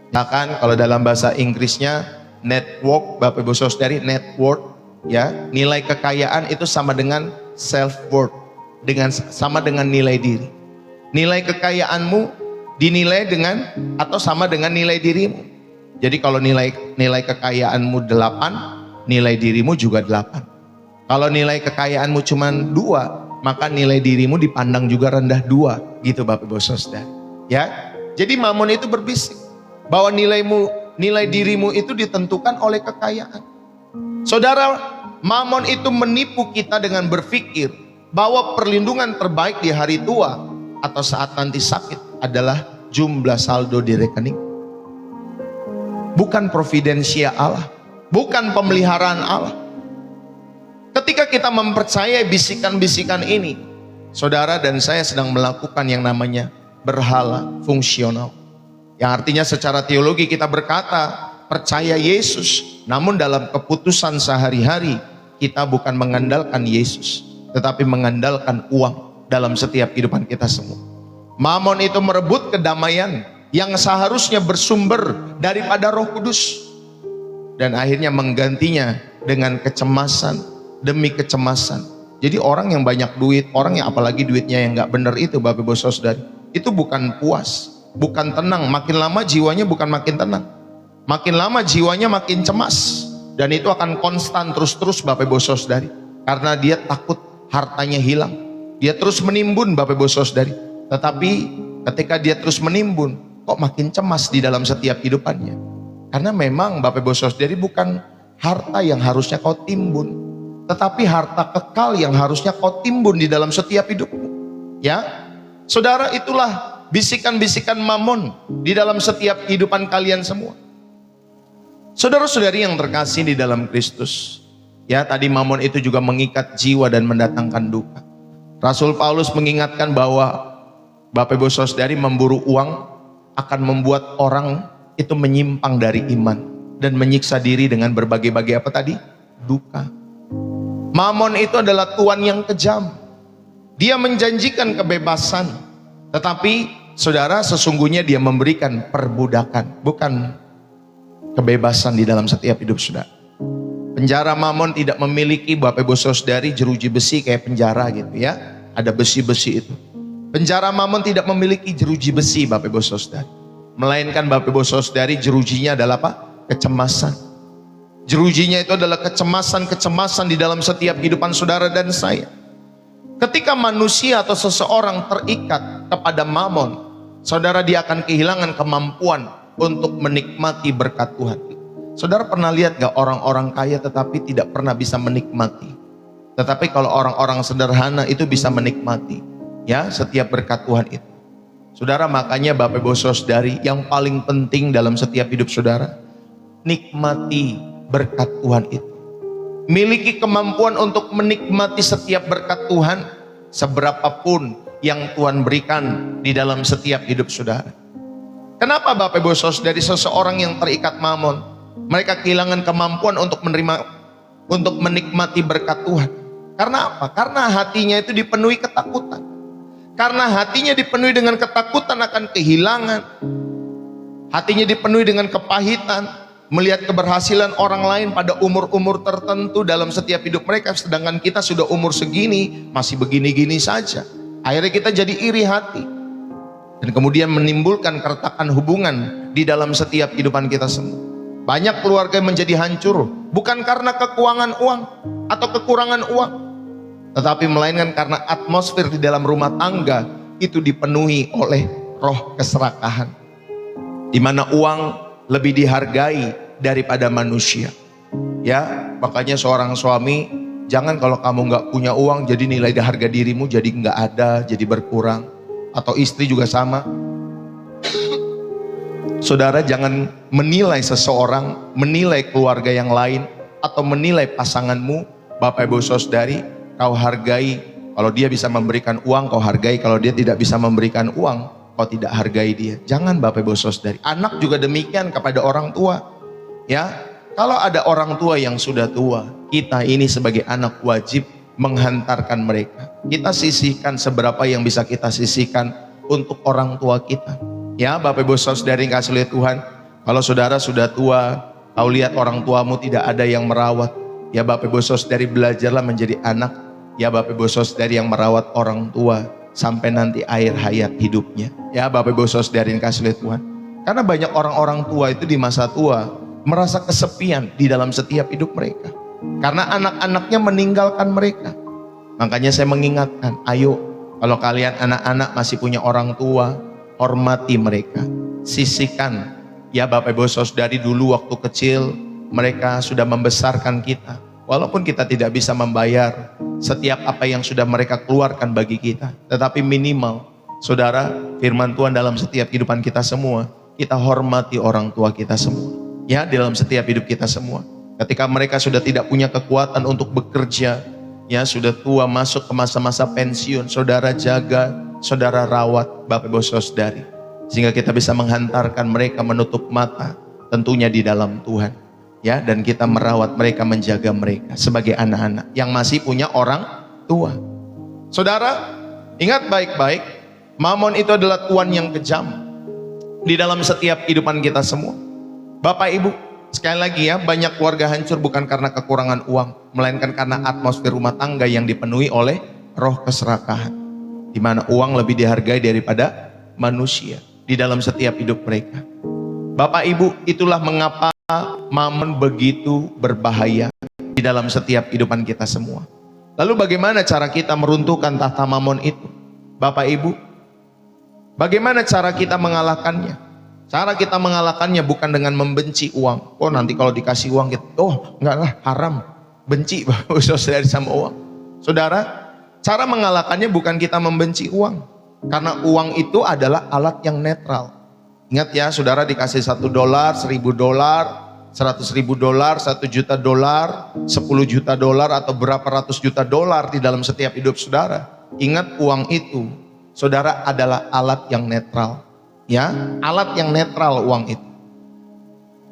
Bahkan kalau dalam bahasa Inggrisnya network, Bapak Ibu Saudari, net worth, ya, nilai kekayaan itu sama dengan self worth, sama dengan nilai diri. Nilai kekayaanmu dinilai dengan atau sama dengan nilai dirimu. Jadi kalau nilai kekayaanmu 8, nilai dirimu juga 8. Kalau nilai kekayaanmu cuma 2, maka nilai dirimu dipandang juga rendah 2, gitu Bapak Ibu Saudara. Ya. Jadi mamon itu berbisik bahwa nilai dirimu itu ditentukan oleh kekayaan. Saudara, mamon itu menipu kita dengan berpikir bahwa perlindungan terbaik di hari tua atau saat nanti sakit adalah jumlah saldo di rekening. Bukan providensia Allah, bukan pemeliharaan Allah. Ketika kita mempercayai bisikan-bisikan ini, saudara dan saya sedang melakukan yang namanya berhala fungsional. Yang artinya secara teologi kita berkata percaya Yesus, namun dalam keputusan sehari-hari kita bukan mengandalkan Yesus, tetapi mengandalkan uang dalam setiap kehidupan kita semua. Mamon itu merebut kedamaian yang seharusnya bersumber daripada Roh Kudus, dan akhirnya menggantinya dengan kecemasan demi kecemasan. Jadi orang yang banyak duit, orang yang apalagi duitnya yang nggak benar itu Bapak Ibu Saudari, itu bukan puas, bukan tenang. Makin lama jiwanya bukan makin tenang, makin lama jiwanya makin cemas, dan itu akan konstan terus-terus Bapak Ibu Saudari, karena dia takut hartanya hilang. Dia terus menimbun Bapak Ibu Saudari, tetapi ketika dia terus menimbun, kok makin cemas di dalam setiap kehidupannya. Karena memang Bapak Ibu Saudari, bukan harta yang harusnya kau timbun, tetapi harta kekal yang harusnya kau timbun di dalam setiap hidupmu. Ya, saudara, itulah bisikan-bisikan mamon di dalam setiap kehidupan kalian semua. Saudara-saudari yang terkasih di dalam Kristus, ya, tadi mamon itu juga mengikat jiwa dan mendatangkan duka. Rasul Paulus mengingatkan bahwa Bapak Ibu Saudari, memburu uang akan membuat orang itu menyimpang dari iman dan menyiksa diri dengan berbagai-bagai apa tadi? Duka. Mamon itu adalah tuan yang kejam. Dia menjanjikan kebebasan, tetapi saudara, sesungguhnya dia memberikan perbudakan, bukan kebebasan di dalam setiap hidup saudara. Penjara mamon tidak memiliki Bapak Ibu Saudari jeruji besi kayak penjara gitu ya. Ada besi-besi itu. Penjara mamon tidak memiliki jeruji besi Bapak Ibu Saudari, melainkan Bapak Ibu Saudari jerujinya adalah apa? Kecemasan. Jerujinya itu adalah kecemasan-kecemasan di dalam setiap kehidupan saudara dan saya. Ketika manusia atau seseorang terikat kepada mamon, saudara dia akan kehilangan kemampuan untuk menikmati berkat Tuhan. Saudara pernah lihat gak orang-orang kaya tetapi tidak pernah bisa menikmati? Tetapi kalau orang-orang sederhana itu bisa menikmati ya setiap berkat Tuhan itu. Saudara, makanya Bapak Ibu Saudari, yang paling penting dalam setiap hidup saudara, nikmati berkat Tuhan itu. Miliki kemampuan untuk menikmati setiap berkat Tuhan, seberapapun yang Tuhan berikan di dalam setiap hidup saudara. Kenapa Bapak Ibu Saudari, seseorang yang terikat mamon, mereka kehilangan kemampuan untuk menikmati berkat Tuhan? Karena apa? Karena hatinya itu dipenuhi ketakutan. Karena hatinya dipenuhi dengan ketakutan akan kehilangan. Hatinya dipenuhi dengan kepahitan, melihat keberhasilan orang lain pada umur-umur tertentu dalam setiap hidup mereka, sedangkan kita sudah umur segini masih begini-gini saja. Akhirnya kita jadi iri hati, dan kemudian menimbulkan keretakan hubungan di dalam setiap kehidupan kita semua. Banyak keluarga yang menjadi hancur bukan karena kekurangan uang atau kekurangan uang, tetapi melainkan karena atmosfer di dalam rumah tangga itu dipenuhi oleh roh keserakahan, di mana uang lebih dihargai daripada manusia. Ya, makanya seorang suami, jangan kalau kamu nggak punya uang, jadi nilai harga dirimu jadi nggak ada, jadi berkurang. Atau istri juga sama. Saudara, jangan menilai seseorang, menilai keluarga yang lain, atau menilai pasanganmu. Bapak Ibu Saudari, kau hargai kalau dia bisa memberikan uang, kau hargai. Kalau dia tidak bisa memberikan uang, kau tidak hargai dia. Jangan Bapak Ibu Saudari. Anak juga demikian kepada orang tua. Ya, kalau ada orang tua yang sudah tua, kita ini sebagai anak wajib menghantarkan mereka. Kita sisihkan seberapa yang bisa kita sisihkan untuk orang tua kita. Ya, Bapak Ibu Saudari yang kasih oleh Tuhan, kalau saudara sudah tua, kau lihat orang tuamu tidak ada yang merawat, ya Bapak Ibu Saudari, belajarlah menjadi anak, ya Bapak Ibu Saudari, yang merawat orang tua sampai nanti akhir hayat hidupnya. Ya Bapak Ibu Saudari yang kasih oleh Tuhan. Karena banyak orang-orang tua itu di masa tua merasa kesepian di dalam setiap hidup mereka, karena anak-anaknya meninggalkan mereka. Makanya saya mengingatkan, ayo kalau kalian anak-anak masih punya orang tua, hormati mereka, sisihkan. Ya Bapak Ibu Saudari, dulu waktu kecil mereka sudah membesarkan kita, walaupun kita tidak bisa membayar setiap apa yang sudah mereka keluarkan bagi kita, tetapi minimal saudara, firman Tuhan dalam setiap kehidupan kita semua, kita hormati orang tua kita semua. Ya, dalam setiap hidup kita semua, ketika mereka sudah tidak punya kekuatan untuk bekerja, ya sudah tua masuk ke masa-masa pensiun, saudara jaga, saudara rawat Bapak Ibu Saudari, sehingga kita bisa menghantarkan mereka menutup mata tentunya di dalam Tuhan. Ya, dan kita merawat mereka, menjaga mereka sebagai anak-anak yang masih punya orang tua. Saudara, ingat baik-baik, mamon itu adalah tuan yang kejam di dalam setiap kehidupan kita semua. Bapak Ibu, sekali lagi ya, banyak keluarga hancur bukan karena kekurangan uang, melainkan karena atmosfer rumah tangga yang dipenuhi oleh roh keserakahan, di mana uang lebih dihargai daripada manusia di dalam setiap hidup mereka. Bapak Ibu, itulah mengapa mamon begitu berbahaya di dalam setiap kehidupan kita semua. Lalu bagaimana cara kita meruntuhkan tahta mamon itu? Bapak Ibu, bagaimana cara kita mengalahkannya? Cara kita mengalahkannya bukan dengan membenci uang. Oh, nanti kalau dikasih uang kita, oh enggak lah, haram. Benci Bapak Saudara sama uang. Saudara, cara mengalahkannya bukan kita membenci uang, karena uang itu adalah alat yang netral. Ingat ya, saudara, dikasih $1, $1.000, $100.000, $1 juta, $10 juta, atau berapa ratus juta dolar di dalam setiap hidup saudara. Ingat, uang itu saudara adalah alat yang netral. Ya, alat yang netral uang itu.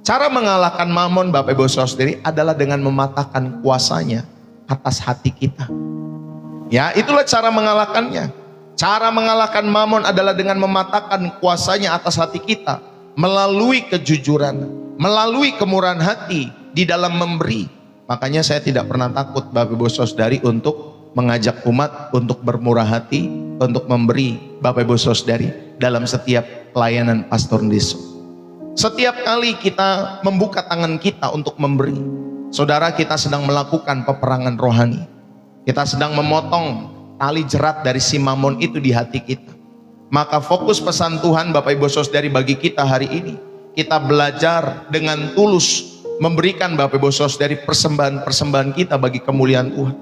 Cara mengalahkan mamon Bapak Ibu Saudari adalah dengan mematahkan kuasanya atas hati kita. Ya, itulah cara mengalahkannya. Cara mengalahkan mamon adalah dengan mematahkan kuasanya atas hati kita melalui kejujuran, melalui kemurahan hati di dalam memberi. Makanya saya tidak pernah takut Bapak Ibu Saudari untuk mengajak umat untuk bermurah hati, untuk memberi Bapak Ibu Saudari dalam setiap pelayanan Pastor Deso. Setiap kali kita membuka tangan kita untuk memberi, saudara, kita sedang melakukan peperangan rohani. Kita sedang memotong tali jerat dari si mamon itu di hati kita. Maka fokus pesan Tuhan Bapak Ibu Saudari bagi kita hari ini, kita belajar dengan tulus memberikan Bapak Ibu Saudari persembahan-persembahan kita bagi kemuliaan Tuhan.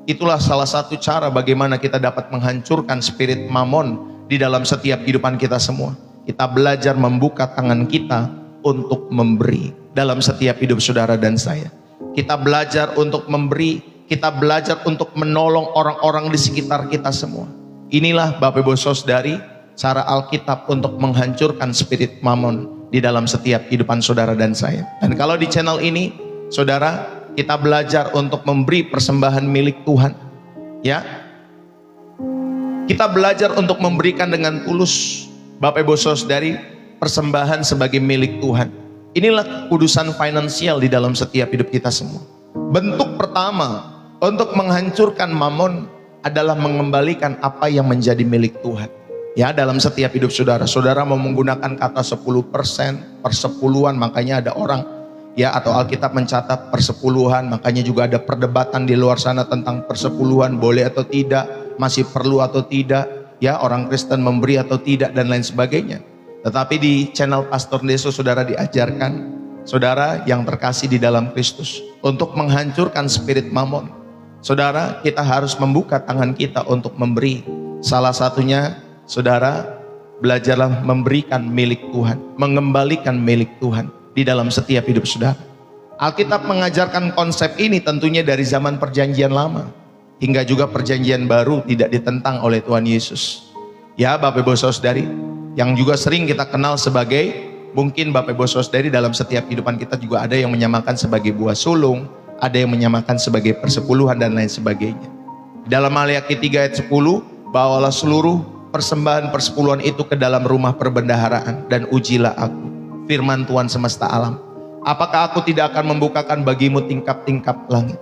Itulah salah satu cara bagaimana kita dapat menghancurkan spirit mamon di dalam setiap kehidupan kita semua. Kita belajar membuka tangan kita untuk memberi dalam setiap hidup saudara dan saya. Kita belajar untuk memberi, kita belajar untuk menolong orang-orang di sekitar kita semua. Inilah Bapak Ibu Saudari, cara Alkitab untuk menghancurkan spirit mamon di dalam setiap kehidupan saudara dan saya. Dan kalau di channel ini, saudara, kita belajar untuk memberi persembahan milik Tuhan. Ya, kita belajar untuk memberikan dengan tulus, Bapak Ibu Saudari, persembahan sebagai milik Tuhan. Inilah kekudusan finansial di dalam setiap hidup kita semua. Bentuk pertama untuk menghancurkan mamon adalah mengembalikan apa yang menjadi milik Tuhan. Ya, dalam setiap hidup saudara, saudara mau menggunakan kata 10%, persepuluhan, makanya ada orang, ya, atau Alkitab mencatat persepuluhan, makanya juga ada perdebatan di luar sana tentang persepuluhan, boleh atau tidak, masih perlu atau tidak, ya, orang Kristen memberi atau tidak, dan lain sebagainya. Tetapi di channel Pastor Deso, saudara diajarkan, saudara yang terkasih di dalam Kristus, untuk menghancurkan spirit mamon, saudara, kita harus membuka tangan kita untuk memberi. Salah satunya, saudara, belajarlah memberikan milik Tuhan, mengembalikan milik Tuhan di dalam setiap hidup saudara. Alkitab mengajarkan konsep ini tentunya dari zaman perjanjian lama hingga juga perjanjian baru, tidak ditentang oleh Tuhan Yesus. Ya, Bapak Ibu Saudari, yang juga sering kita kenal sebagai, mungkin Bapak Ibu Saudari dalam setiap kehidupan kita juga ada yang menyamakan sebagai buah sulung, ada yang menyamakan sebagai persepuluhan dan lain sebagainya. Dalam Maleakhi 3 ayat 10, bawalah seluruh persembahan persepuluhan itu ke dalam rumah perbendaharaan dan ujilah aku, firman Tuhan semesta alam. Apakah aku tidak akan membukakan bagimu tingkap-tingkap langit?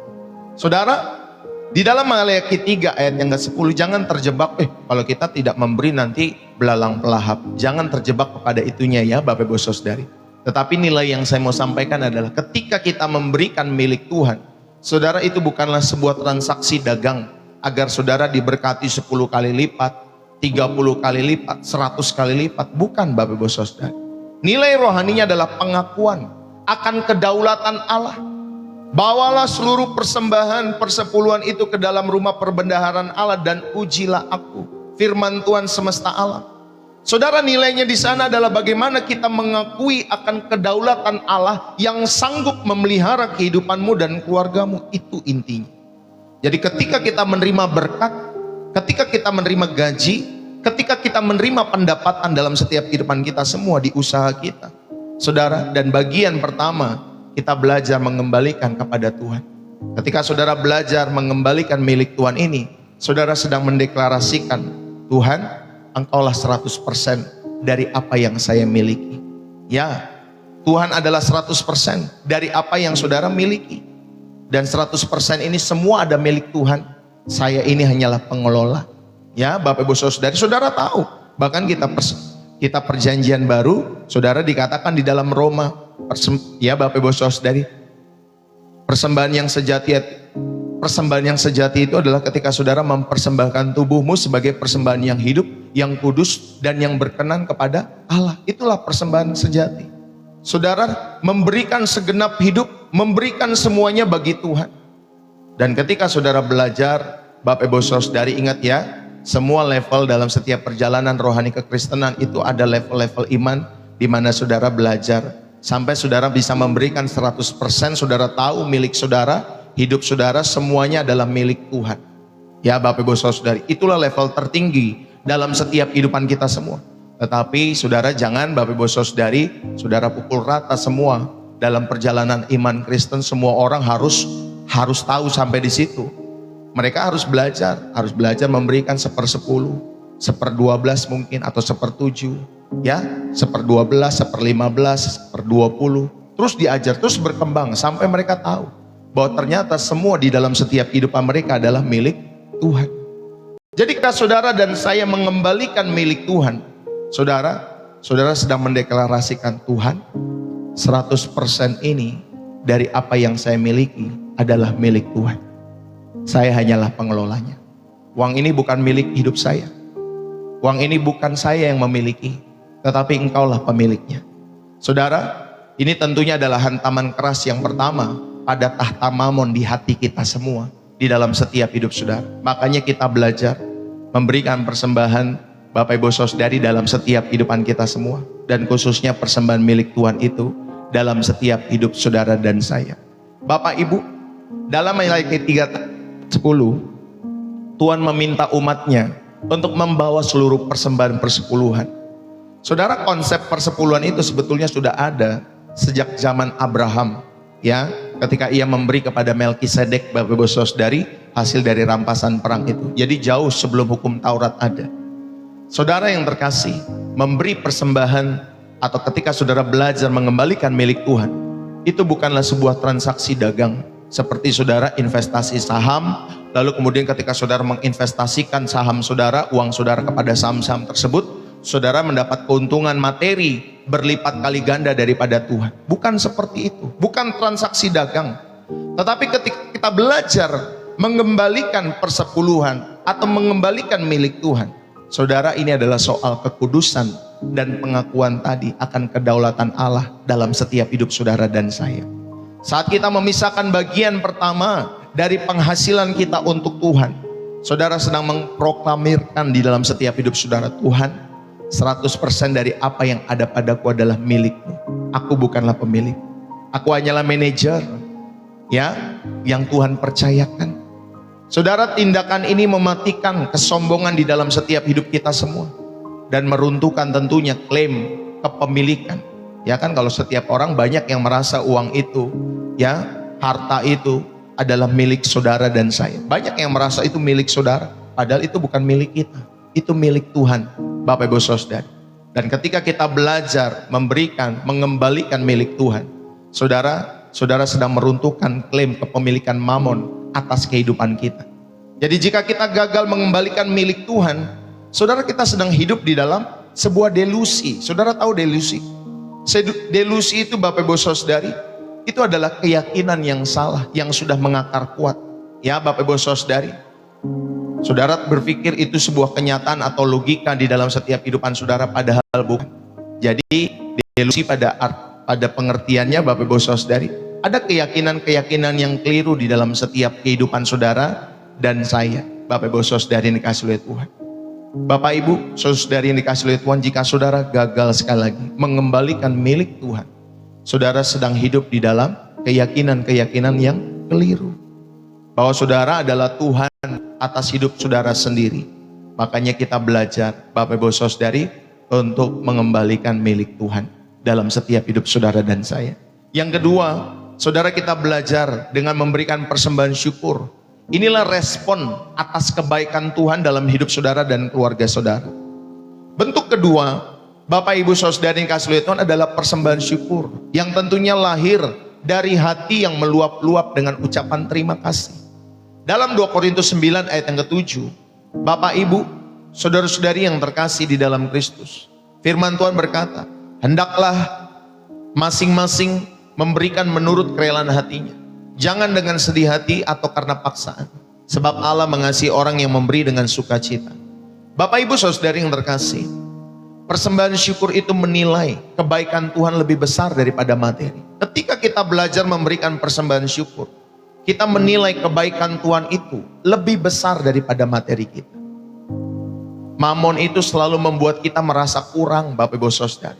Saudara, di dalam Maleakhi 3 ayat yang ke-10, jangan terjebak, kalau kita tidak memberi nanti belalang pelahap. Jangan terjebak kepada itunya ya Bapak Ibu Saudari. Tetapi nilai yang saya mau sampaikan adalah ketika kita memberikan milik Tuhan, saudara, itu bukanlah sebuah transaksi dagang agar saudara diberkati 10 kali lipat, 30 kali lipat, 100 kali lipat. Bukan Bapak Ibu Saudara. Nilai rohaninya adalah pengakuan akan kedaulatan Allah. Bawalah seluruh persembahan persepuluhan itu ke dalam rumah perbendaharaan Allah dan ujilah aku, firman Tuhan semesta alam. Saudara, nilainya di sana adalah bagaimana kita mengakui akan kedaulatan Allah yang sanggup memelihara kehidupanmu dan keluargamu. Itu intinya. Jadi ketika kita menerima berkat, ketika kita menerima gaji, ketika kita menerima pendapatan dalam setiap kehidupan kita semua di usaha kita, saudara, dan bagian pertama kita belajar mengembalikan kepada Tuhan. Ketika saudara belajar mengembalikan milik Tuhan ini, saudara sedang mendeklarasikan, Tuhan, Engkaulah 100% dari apa yang saya miliki. Ya, Tuhan adalah 100% dari apa yang saudara miliki. Dan 100% ini semua ada milik Tuhan. Saya ini hanyalah pengelola. Ya, Bapak Ibu Saudari, saudara tahu, bahkan kita perjanjian baru, saudara, dikatakan di dalam Roma, ya Bapak Ibu Saudari, persembahan yang sejati itu adalah ketika saudara mempersembahkan tubuhmu sebagai persembahan yang hidup, yang kudus, dan yang berkenan kepada Allah. Itulah persembahan sejati. Saudara memberikan segenap hidup, memberikan semuanya bagi Tuhan. Dan ketika saudara belajar, Bapak Ibu Saudari, ingat ya, semua level dalam setiap perjalanan rohani kekristenan itu ada level-level iman di mana saudara belajar sampai saudara bisa memberikan 100%. Saudara tahu milik saudara, hidup saudara semuanya adalah milik Tuhan. Ya Bapak Ibu Saudari, itulah level tertinggi dalam setiap kehidupan kita semua. Tetapi saudara jangan Bapak Ibu Saudari, saudara pukul rata semua dalam perjalanan iman Kristen. Semua orang harus tahu sampai di situ. Mereka harus belajar memberikan 1/10, 1/12 mungkin, atau 1/7, ya, 1/12, 1/15, 1/20. Terus diajar, terus berkembang sampai mereka tahu bahwa ternyata semua di dalam setiap kehidupan mereka adalah milik Tuhan. Jadi ketika saudara dan saya mengembalikan milik Tuhan, saudara sedang mendeklarasikan, Tuhan, 100% ini dari apa yang saya miliki adalah milik Tuhan. Saya hanyalah pengelolanya. Uang ini bukan milik hidup saya. Uang ini bukan saya yang memiliki, tetapi engkaulah pemiliknya. Saudara, ini tentunya adalah hantaman keras yang pertama pada tahta mamon di hati kita semua, di dalam setiap hidup saudara. Makanya kita belajar memberikan persembahan Bapak Ibu Saudari dalam setiap kehidupan kita semua, dan khususnya persembahan milik Tuhan itu dalam setiap hidup saudara dan saya. Bapak Ibu, dalam Malaiki 3:10, Tuhan meminta umatnya untuk membawa seluruh persembahan persepuluhan. Saudara, konsep persepuluhan itu sebetulnya sudah ada sejak zaman Abraham, ya, ketika ia memberi kepada Melkisedek, Bapak Ibu Saudari, hasil dari rampasan perang itu. Jadi jauh sebelum hukum Taurat ada. Saudara yang terkasih, memberi persembahan atau ketika saudara belajar mengembalikan milik Tuhan, itu bukanlah sebuah transaksi dagang seperti saudara investasi saham, lalu kemudian ketika saudara menginvestasikan saham saudara, uang saudara kepada saham-saham tersebut, saudara mendapat keuntungan materi berlipat kali ganda daripada Tuhan. Bukan seperti itu, bukan transaksi dagang. Tetapi ketika kita belajar mengembalikan persepuluhan atau mengembalikan milik Tuhan, saudara, ini adalah soal kekudusan dan pengakuan tadi akan kedaulatan Allah dalam setiap hidup saudara dan saya. Saat kita memisahkan bagian pertama dari penghasilan kita untuk Tuhan, saudara sedang memproklamirkan di dalam setiap hidup saudara, Tuhan, 100% dari apa yang ada padaku adalah milikmu. Aku bukanlah pemilik. Aku hanyalah manajer, ya, yang Tuhan percayakan. Saudara, tindakan ini mematikan kesombongan di dalam setiap hidup kita semua dan meruntuhkan tentunya klaim kepemilikan. Ya kan, kalau setiap orang banyak yang merasa uang itu, ya, harta itu adalah milik saudara dan saya. Banyak yang merasa itu milik saudara, padahal itu bukan milik kita. Itu milik Tuhan, Bapak Ibu Saudara. Dan ketika kita belajar memberikan, mengembalikan milik Tuhan, saudara sedang meruntuhkan klaim kepemilikan mamon atas kehidupan kita. Jadi jika kita gagal mengembalikan milik Tuhan, saudara, kita sedang hidup di dalam sebuah delusi. Saudara tahu delusi? Delusi itu, Bapak Ibu Saudari, itu adalah keyakinan yang salah yang sudah mengakar kuat. Ya Bapak Ibu Saudari, saudara berpikir itu sebuah kenyataan atau logika di dalam setiap kehidupan saudara, padahal bukan. Jadi delusi pada pengertiannya, Bapak Ibu Saudari, ada keyakinan-keyakinan yang keliru di dalam setiap kehidupan saudara dan saya. Bapak Ibu Saudari yang dikasihi oleh Tuhan, Bapak Ibu Saudari yang dikasihi oleh Tuhan, jika saudara gagal sekali lagi mengembalikan milik Tuhan, saudara sedang hidup di dalam keyakinan-keyakinan yang keliru, bahwa saudara adalah Tuhan atas hidup saudara sendiri. Makanya kita belajar, Bapak Ibu Saudari, untuk mengembalikan milik Tuhan dalam setiap hidup saudara dan saya. Yang kedua, saudara, kita belajar dengan memberikan persembahan syukur. Inilah respon atas kebaikan Tuhan dalam hidup saudara dan keluarga saudara. Bentuk kedua, Bapak Ibu Saudara yang dikasihi oleh Tuhan, adalah persembahan syukur yang tentunya lahir dari hati yang meluap-luap dengan ucapan terima kasih. Dalam 2 Korintus 9 ayat yang ke-7, Bapak Ibu Saudara-saudari yang terkasih di dalam Kristus, firman Tuhan berkata, hendaklah masing-masing memberikan menurut kerelaan hatinya, jangan dengan sedih hati atau karena paksaan, sebab Allah mengasihi orang yang memberi dengan sukacita. Bapak Ibu Saudari yang terkasih, persembahan syukur itu menilai kebaikan Tuhan lebih besar daripada materi. Ketika kita belajar memberikan persembahan syukur, kita menilai kebaikan Tuhan itu lebih besar daripada materi kita. Mamon itu selalu membuat kita merasa kurang, Bapak Ibu Saudari.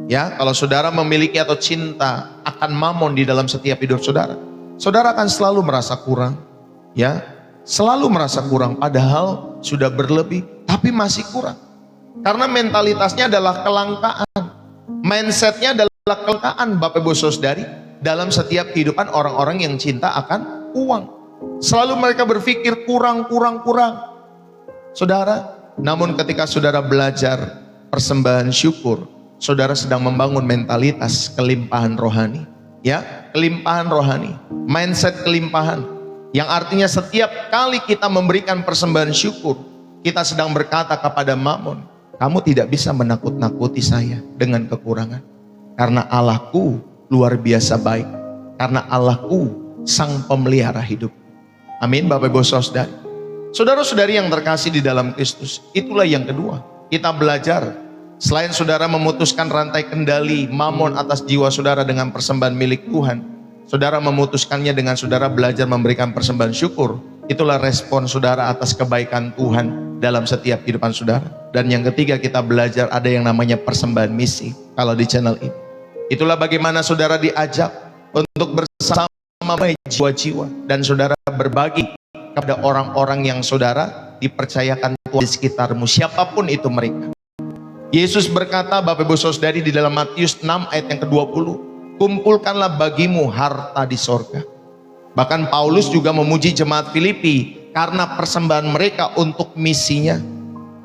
Ya, kalau saudara memiliki atau cinta akan mamon di dalam setiap hidup saudara, saudara akan selalu merasa kurang, ya, selalu merasa kurang, padahal sudah berlebih, tapi masih kurang. Karena mentalitasnya adalah kelangkaan, mindsetnya adalah kelangkaan, Bapak Ibu Saudari, dalam setiap kehidupan orang-orang yang cinta akan uang. Selalu mereka berpikir kurang. Saudara, namun ketika saudara belajar persembahan syukur, saudara sedang membangun mentalitas kelimpahan rohani. Ya, kelimpahan rohani, mindset kelimpahan, yang artinya setiap kali kita memberikan persembahan syukur, kita sedang berkata kepada mamon, kamu tidak bisa menakut-nakuti saya dengan kekurangan, karena Allahku luar biasa baik, karena Allahku sang pemelihara hidup. Amin, Bapak Ibu Saudari. Saudara-saudari yang terkasih di dalam Kristus, itulah yang kedua, kita belajar, selain saudara memutuskan rantai kendali mamon atas jiwa saudara dengan persembahan milik Tuhan, saudara memutuskannya dengan saudara belajar memberikan persembahan syukur. Itulah respon saudara atas kebaikan Tuhan dalam setiap kehidupan saudara. Dan yang ketiga, kita belajar ada yang namanya persembahan misi kalau di channel ini. Itulah bagaimana saudara diajak untuk bersama jiwa-jiwa dan saudara berbagi kepada orang-orang yang saudara dipercayakan Tuhan di sekitarmu, siapapun itu mereka. Yesus berkata, Bapak Ibu Saudari, di dalam Matius 6 ayat yang ke-20, kumpulkanlah bagimu harta di sorga. Bahkan Paulus juga memuji jemaat Filipi karena persembahan mereka untuk misinya.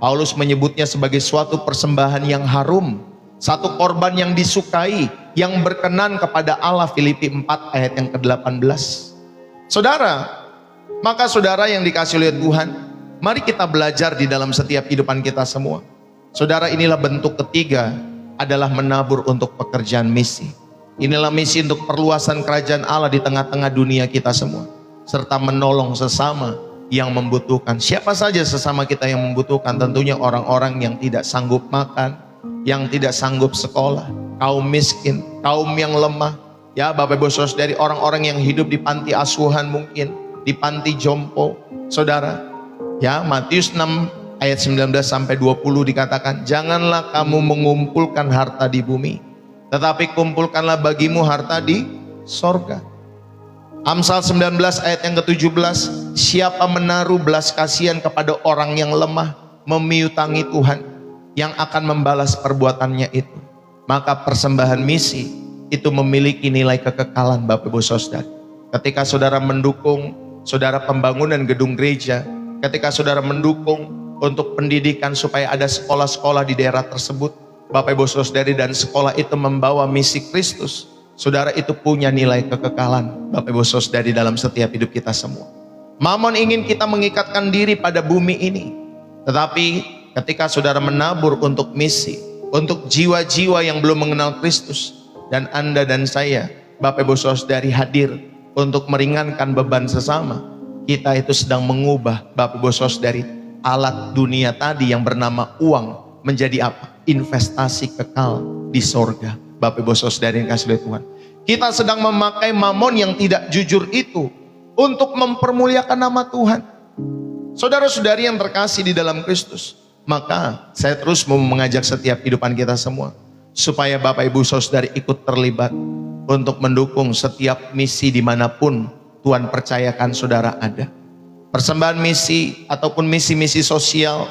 Paulus menyebutnya sebagai suatu persembahan yang harum, satu korban yang disukai, yang berkenan kepada Allah. Filipi 4 ayat yang ke-18. Saudara, maka saudara yang dikasih oleh Tuhan, mari kita belajar di dalam setiap kehidupan kita semua. Saudara, inilah bentuk ketiga adalah menabur untuk pekerjaan misi. Inilah misi untuk perluasan kerajaan Allah di tengah-tengah dunia kita semua, serta menolong sesama yang membutuhkan. Siapa saja sesama kita yang membutuhkan? Tentunya orang-orang yang tidak sanggup makan, yang tidak sanggup sekolah, kaum miskin, kaum yang lemah. Ya Bapak Ibu Saudari, orang-orang yang hidup di panti asuhan mungkin, di panti jompo. Saudara, ya Matius 6 ayat 19 sampai 20 dikatakan, janganlah kamu mengumpulkan harta di bumi, tetapi kumpulkanlah bagimu harta di sorga. Amsal 19 ayat yang ke-17, siapa menaruh belas kasihan kepada orang yang lemah, memiutangi Tuhan yang akan membalas perbuatannya itu. Maka persembahan misi itu memiliki nilai kekekalan Bapak Ibu Saudara. Ketika saudara mendukung saudara pembangunan gedung gereja, ketika saudara mendukung untuk pendidikan supaya ada sekolah-sekolah di daerah tersebut, Bapak Ibu Saudari, dan sekolah itu membawa misi Kristus, saudara, itu punya nilai kekekalan Bapak Ibu Saudari dalam setiap hidup kita semua. Mamon ingin kita mengikatkan diri pada bumi ini, tetapi ketika saudara menabur untuk misi, untuk jiwa-jiwa yang belum mengenal Kristus, dan Anda dan saya, Bapak Ibu Saudari, hadir untuk meringankan beban sesama, kita itu sedang mengubah, Bapak Ibu Saudari, alat dunia tadi yang bernama uang menjadi apa? Investasi kekal di sorga. Bapak Ibu Saudari yang kasih oleh Tuhan, kita sedang memakai mamon yang tidak jujur itu untuk mempermuliakan nama Tuhan. Saudara-saudari yang terkasih di dalam Kristus, maka saya terus mau mengajak setiap kehidupan kita semua supaya Bapak Ibu Saudari ikut terlibat untuk mendukung setiap misi dimanapun Tuhan percayakan saudara ada. Persembahan misi ataupun misi-misi sosial.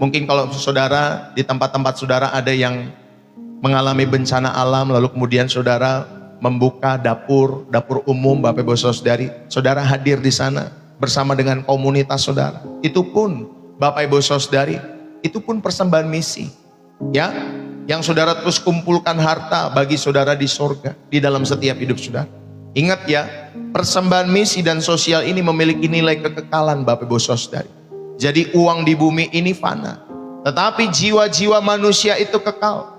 Mungkin kalau saudara di tempat-tempat saudara ada yang mengalami bencana alam, lalu kemudian saudara membuka dapur umum, Bapak Ibu Saudari, saudara hadir di sana bersama dengan komunitas saudara. Itu pun Bapak Ibu Saudari, itu pun persembahan misi. Ya, yang saudara terus kumpulkan harta bagi saudara di sorga, di dalam setiap hidup saudara. Ingat ya, persembahan misi dan sosial ini memiliki nilai kekekalan Bapak Ibu Saudari. Jadi uang di bumi ini fana, tetapi jiwa-jiwa manusia itu kekal.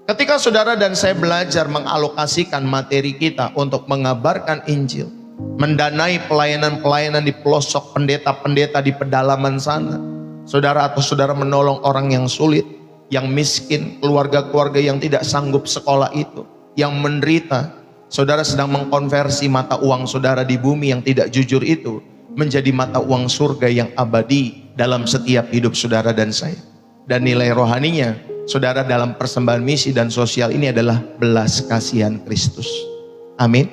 Ketika saudara dan saya belajar mengalokasikan materi kita untuk mengabarkan Injil, mendanai pelayanan-pelayanan di pelosok, pendeta-pendeta di pedalaman sana, saudara atau saudara menolong orang yang sulit, yang miskin, keluarga-keluarga yang tidak sanggup sekolah itu, yang menderita, saudara sedang mengkonversi mata uang saudara di bumi yang tidak jujur itu menjadi mata uang surga yang abadi dalam setiap hidup saudara dan saya. Dan nilai rohaninya, saudara, dalam persembahan misi dan sosial ini adalah belas kasihan Kristus. Amin.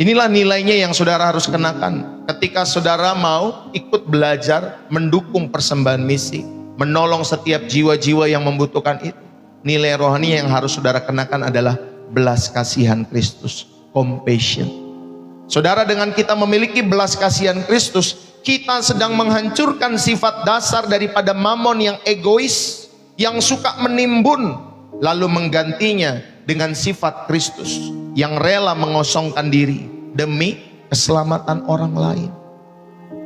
Inilah nilainya yang saudara harus kenakan ketika saudara mau ikut belajar mendukung persembahan misi, menolong setiap jiwa-jiwa yang membutuhkan itu. Nilai rohani yang harus saudara kenakan adalah belas kasihan Kristus, compassion. Saudara, dengan kita memiliki belas kasihan Kristus, kita sedang menghancurkan sifat dasar daripada mamon yang egois, yang suka menimbun, lalu menggantinya dengan sifat Kristus yang rela mengosongkan diri demi keselamatan orang lain.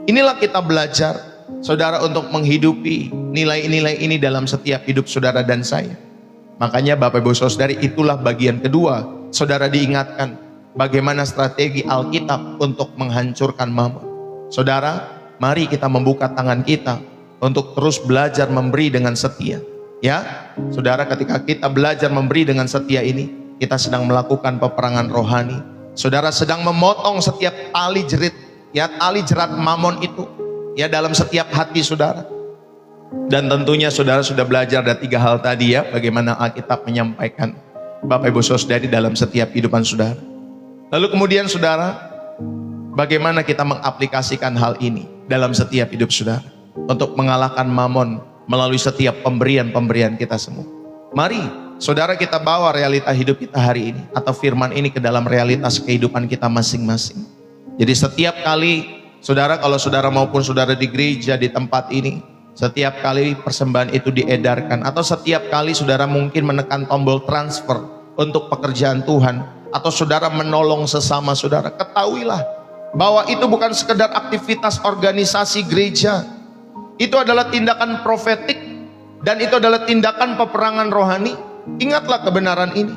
Inilah kita belajar, saudara, untuk menghidupi nilai-nilai ini dalam setiap hidup saudara dan saya. Makanya Bapak Ibu Saudari, itulah bagian kedua, saudara diingatkan bagaimana strategi Alkitab untuk menghancurkan mamon. Saudara, mari kita membuka tangan kita untuk terus belajar memberi dengan setia. Ya, saudara, ketika kita belajar memberi dengan setia ini, kita sedang melakukan peperangan rohani. Saudara sedang memotong setiap tali jerit, ya, tali jerat mamon itu, ya, dalam setiap hati saudara. Dan tentunya saudara sudah belajar ada 3 hal tadi, ya, bagaimana Alkitab menyampaikan, Bapak Ibu Saudara, dalam setiap kehidupan saudara. Lalu kemudian saudara, bagaimana kita mengaplikasikan hal ini dalam setiap hidup saudara untuk mengalahkan mamon melalui setiap pemberian-pemberian kita semua. Mari saudara kita bawa realita hidup kita hari ini atau firman ini ke dalam realitas kehidupan kita masing-masing. Jadi setiap kali saudara, kalau saudara maupun saudara di gereja, di tempat ini, setiap kali persembahan itu diedarkan, atau setiap kali saudara mungkin menekan tombol transfer untuk pekerjaan Tuhan, atau saudara menolong sesama saudara, ketahuilah bahwa itu bukan sekedar aktivitas organisasi gereja. Itu adalah tindakan profetik, dan itu adalah tindakan peperangan rohani. Ingatlah kebenaran ini.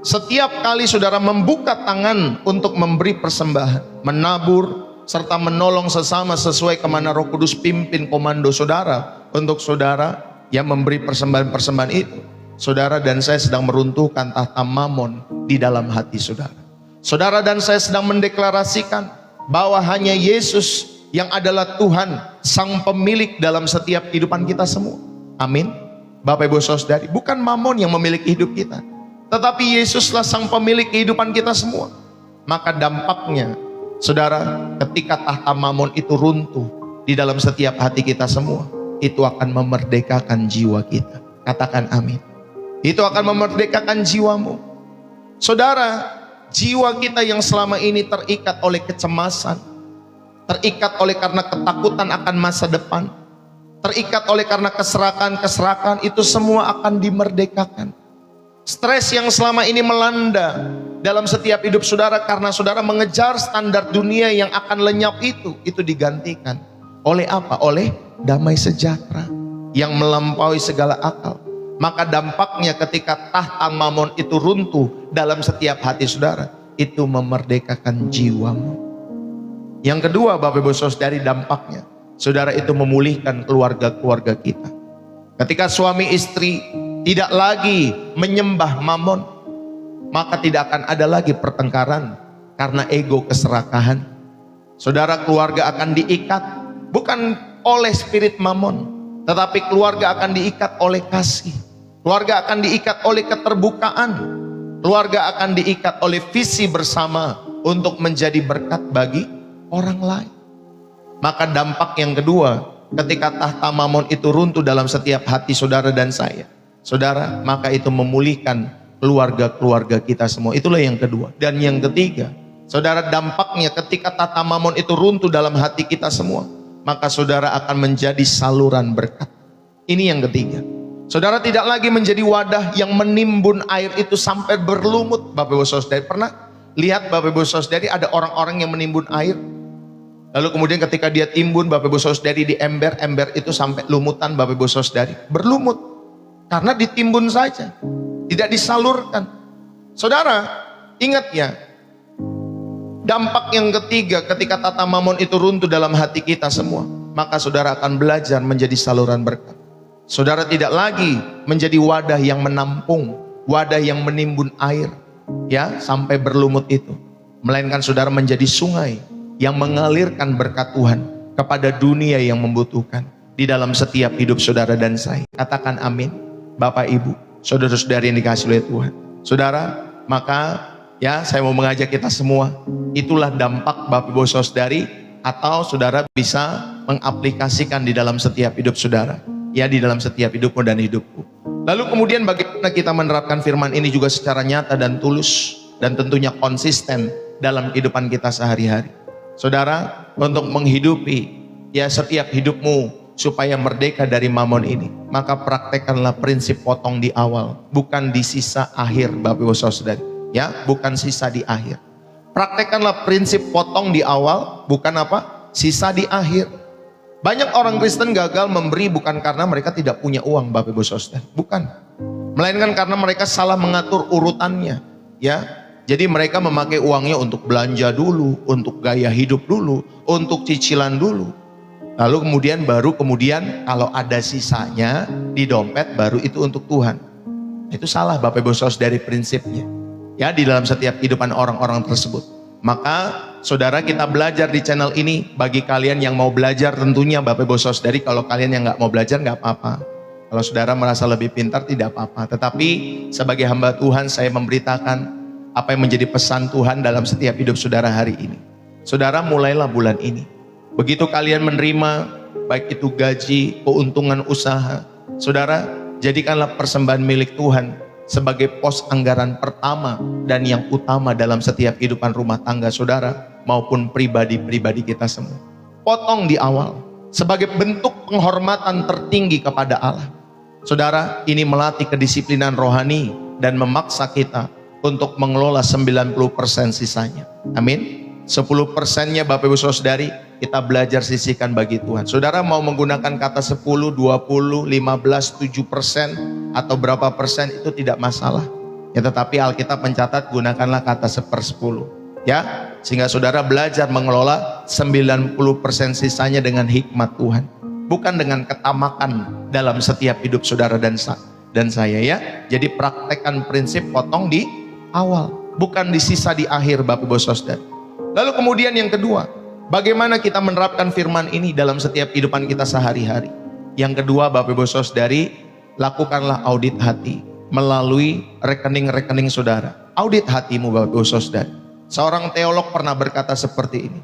Setiap kali saudara membuka tangan untuk memberi persembahan, menabur, serta menolong sesama sesuai kemana Roh Kudus pimpin komando saudara, untuk saudara yang memberi persembahan-persembahan itu, saudara dan saya sedang meruntuhkan tahta mamon di dalam hati saudara. Saudara dan saya sedang mendeklarasikan bahwa hanya Yesus yang adalah Tuhan, sang pemilik dalam setiap kehidupan kita semua. Amin. Bapak Ibu Saudari, bukan mamon yang memiliki hidup kita, tetapi Yesuslah sang pemilik kehidupan kita semua. Maka dampaknya, saudara, ketika tahta mamon itu runtuh di dalam setiap hati kita semua, itu akan memerdekakan jiwa kita. Katakan amin. Itu akan memerdekakan jiwamu. Saudara, jiwa kita yang selama ini terikat oleh kecemasan, terikat oleh karena ketakutan akan masa depan, terikat oleh karena keserakan, itu semua akan dimerdekakan. Stres yang selama ini melanda dalam setiap hidup saudara karena saudara mengejar standar dunia yang akan lenyap, itu digantikan oleh apa? Oleh damai sejahtera yang melampaui segala akal. Maka dampaknya ketika tahta mamon itu runtuh dalam setiap hati saudara, itu memerdekakan jiwamu. Yang kedua, Bapak Ibu Saudari, dampaknya saudara itu memulihkan keluarga-keluarga kita. Ketika suami istri tidak lagi menyembah mamon, maka tidak akan ada lagi pertengkaran karena ego keserakahan. Saudara, keluarga akan diikat bukan oleh spirit mamon, tetapi keluarga akan diikat oleh kasih. Keluarga akan diikat oleh keterbukaan. Keluarga akan diikat oleh visi bersama untuk menjadi berkat bagi orang lain. Maka dampak yang kedua, ketika tahta mamon itu runtuh dalam setiap hati saudara dan saya, saudara, maka itu memulihkan keluarga-keluarga kita semua. Itulah yang kedua. Dan yang ketiga, saudara, dampaknya ketika tahta mamon itu runtuh dalam hati kita semua, maka saudara akan menjadi saluran berkat. Ini yang ketiga. Saudara tidak lagi menjadi wadah yang menimbun air itu sampai berlumut. Bapak Ibu Saudari, pernah lihat Bapak Ibu Saudari ada orang-orang yang menimbun air, lalu kemudian ketika dia timbun Bapak Ibu Saudari di ember itu sampai lumutan Bapak Ibu Saudari, berlumut karena ditimbun saja, tidak disalurkan. Saudara, ingat ya, dampak yang ketiga ketika tahta mamon itu runtuh dalam hati kita semua, maka saudara akan belajar menjadi saluran berkat. Saudara tidak lagi menjadi wadah yang menampung, wadah yang menimbun air, ya, sampai berlumut itu, melainkan saudara menjadi sungai yang mengalirkan berkat Tuhan kepada dunia yang membutuhkan di dalam setiap hidup saudara dan saya. Katakan amin. Bapak Ibu, saudara-saudari yang dikasihi oleh Tuhan. Saudara, maka ya saya mau mengajak kita semua, itulah dampak Bapak Ibu Saudari, atau saudara bisa mengaplikasikan di dalam setiap hidup saudara, ya, di dalam setiap hidupmu dan hidupku. Lalu kemudian bagaimana kita menerapkan firman ini juga secara nyata dan tulus, dan tentunya konsisten dalam kehidupan kita sehari-hari. Saudara, untuk menghidupi ya setiap hidupmu supaya merdeka dari mamon ini, maka praktekkanlah prinsip potong di awal, bukan di sisa akhir. Bapak Ibu Saudari, ya, bukan sisa di akhir. Praktekkanlah prinsip potong di awal, bukan apa? Sisa di akhir. Banyak orang Kristen gagal memberi bukan karena mereka tidak punya uang, Bapak Ibu Saudara, bukan, melainkan karena mereka salah mengatur urutannya, ya. Jadi mereka memakai uangnya untuk belanja dulu, untuk gaya hidup dulu, untuk cicilan dulu. Lalu kemudian kalau ada sisanya di dompet, baru itu untuk Tuhan. Itu salah Bapak Ibu Saudari prinsipnya. Ya, di dalam setiap kehidupan orang-orang tersebut. Maka saudara, kita belajar di channel ini. Bagi kalian yang mau belajar tentunya Bapak Ibu Saudari, kalau kalian yang nggak mau belajar nggak apa-apa. Kalau saudara merasa lebih pintar tidak apa-apa. Tetapi sebagai hamba Tuhan, saya memberitakan apa yang menjadi pesan Tuhan dalam setiap hidup saudara hari ini. Saudara, mulailah bulan ini. Begitu kalian menerima, baik itu gaji, keuntungan usaha, saudara, jadikanlah persembahan milik Tuhan sebagai pos anggaran pertama dan yang utama dalam setiap kehidupan rumah tangga saudara maupun pribadi-pribadi kita semua. Potong di awal sebagai bentuk penghormatan tertinggi kepada Allah. Saudara, ini melatih kedisiplinan rohani dan memaksa kita untuk mengelola 90% sisanya. Amin. 10%-nya Bapak Ibu Saudari kita belajar sisihkan bagi Tuhan. Saudara mau menggunakan kata 10, 20, 15, 7% atau berapa persen itu tidak masalah. Ya, tetapi Alkitab mencatat gunakanlah kata 1/10. Ya, sehingga saudara belajar mengelola 90% sisanya dengan hikmat Tuhan. Bukan dengan ketamakan dalam setiap hidup saudara dan saya ya. Jadi praktekkan prinsip potong di awal, bukan di sisa di akhir Bapak Ibu Saudara. Lalu kemudian yang kedua, bagaimana kita menerapkan firman ini dalam setiap kehidupan kita sehari-hari. Yang kedua Bapak Ibu Saudari, lakukanlah audit hati melalui rekening-rekening saudara. Audit hatimu Bapak Ibu Saudari. Seorang teolog pernah berkata seperti ini,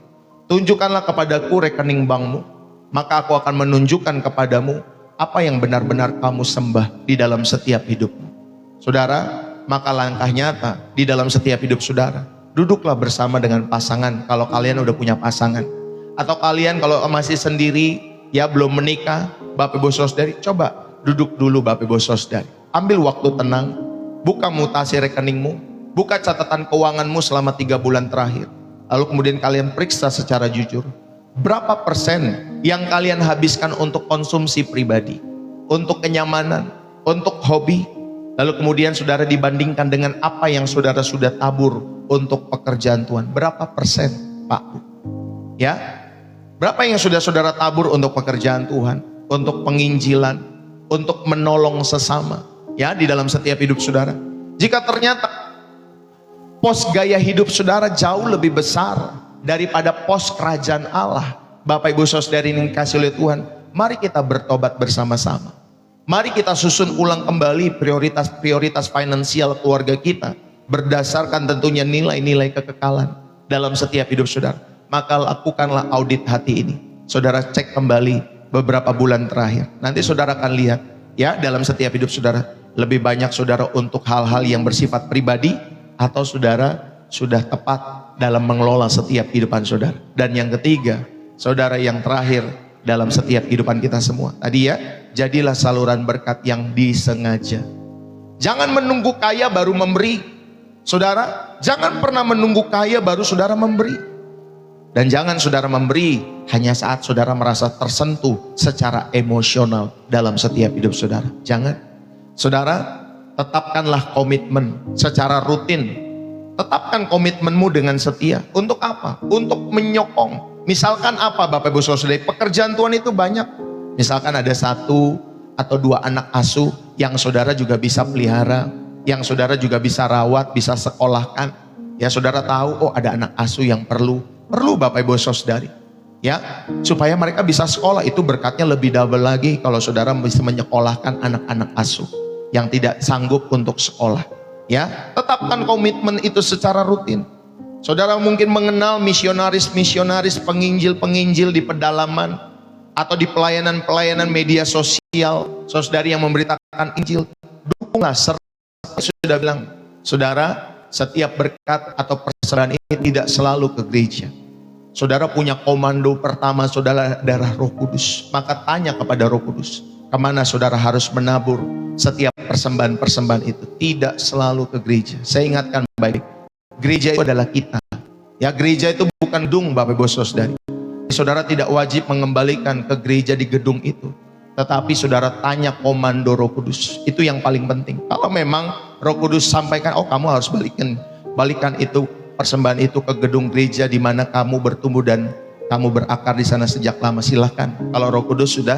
tunjukkanlah kepadaku rekening bankmu, maka aku akan menunjukkan kepadamu apa yang benar-benar kamu sembah di dalam setiap hidupmu. Saudara, maka langkah nyata di dalam setiap hidup saudara, duduklah bersama dengan pasangan kalau kalian udah punya pasangan. Atau kalian kalau masih sendiri, ya belum menikah, Bapak Ibu Saudari, coba duduk dulu Bapak Ibu Saudari. Ambil waktu tenang, buka mutasi rekeningmu, buka catatan keuanganmu selama 3 bulan terakhir. Lalu kemudian kalian periksa secara jujur, berapa persen yang kalian habiskan untuk konsumsi pribadi, untuk kenyamanan, untuk hobi. Lalu kemudian saudara dibandingkan dengan apa yang saudara sudah tabur untuk pekerjaan Tuhan. Berapa persen Pak? Ya, berapa yang sudah saudara tabur untuk pekerjaan Tuhan, untuk penginjilan, untuk menolong sesama, ya, di dalam setiap hidup saudara. Jika ternyata pos gaya hidup saudara jauh lebih besar daripada pos kerajaan Allah, Bapak Ibu Saudari yang dikasihi oleh Tuhan, mari kita bertobat bersama-sama. Mari kita susun ulang kembali prioritas finansial keluarga kita berdasarkan tentunya nilai-nilai kekekalan dalam setiap hidup saudara. Maka lakukanlah audit hati ini. Saudara cek kembali beberapa bulan terakhir. Nanti saudara akan lihat ya, dalam setiap hidup saudara lebih banyak saudara untuk hal-hal yang bersifat pribadi atau saudara sudah tepat dalam mengelola setiap kehidupan saudara. Dan yang ketiga, saudara, yang terakhir dalam setiap kehidupan kita semua. Tadi ya, jadilah saluran berkat yang disengaja. Jangan menunggu kaya baru memberi. Saudara, jangan pernah menunggu kaya baru saudara memberi. Dan jangan saudara memberi hanya saat saudara merasa tersentuh secara emosional dalam setiap hidup saudara. Jangan. Saudara, tetapkanlah komitmen secara rutin. Tetapkan komitmenmu dengan setia. Untuk apa? Untuk menyokong. Misalkan apa Bapak Ibu Saudara, pekerjaan Tuhan itu banyak. Misalkan ada 1 atau 2 anak asuh yang saudara juga bisa pelihara, yang saudara juga bisa rawat, bisa sekolahkan. Ya, saudara tahu, oh ada anak asuh yang perlu Bapak Ibu Saudari. Ya, supaya mereka bisa sekolah, itu berkatnya lebih double lagi kalau saudara bisa menyekolahkan anak-anak asuh yang tidak sanggup untuk sekolah. Ya, tetapkan komitmen itu secara rutin. Saudara mungkin mengenal misionaris-misionaris, penginjil-penginjil di pedalaman atau di pelayanan-pelayanan media sosial, saudari yang memberitakan Injil. Dukunglah, serta sudah bilang, saudara, setiap berkat atau persembahan ini tidak selalu ke gereja. Saudara punya komando pertama, saudara, darah Roh Kudus. Maka tanya kepada Roh Kudus, kemana saudara harus menabur setiap persembahan-persembahan itu. Tidak selalu ke gereja. Saya ingatkan baik, gereja itu adalah kita. Ya, gereja itu bukan gedung Bapak Ibu Saudari. Saudara tidak wajib mengembalikan ke gereja di gedung itu. Tetapi saudara tanya komando Roh Kudus. Itu yang paling penting. Kalau memang Roh Kudus sampaikan, oh kamu harus balikan itu persembahan itu ke gedung gereja di mana kamu bertumbuh dan kamu berakar di sana sejak lama, silahkan. Kalau Roh Kudus sudah,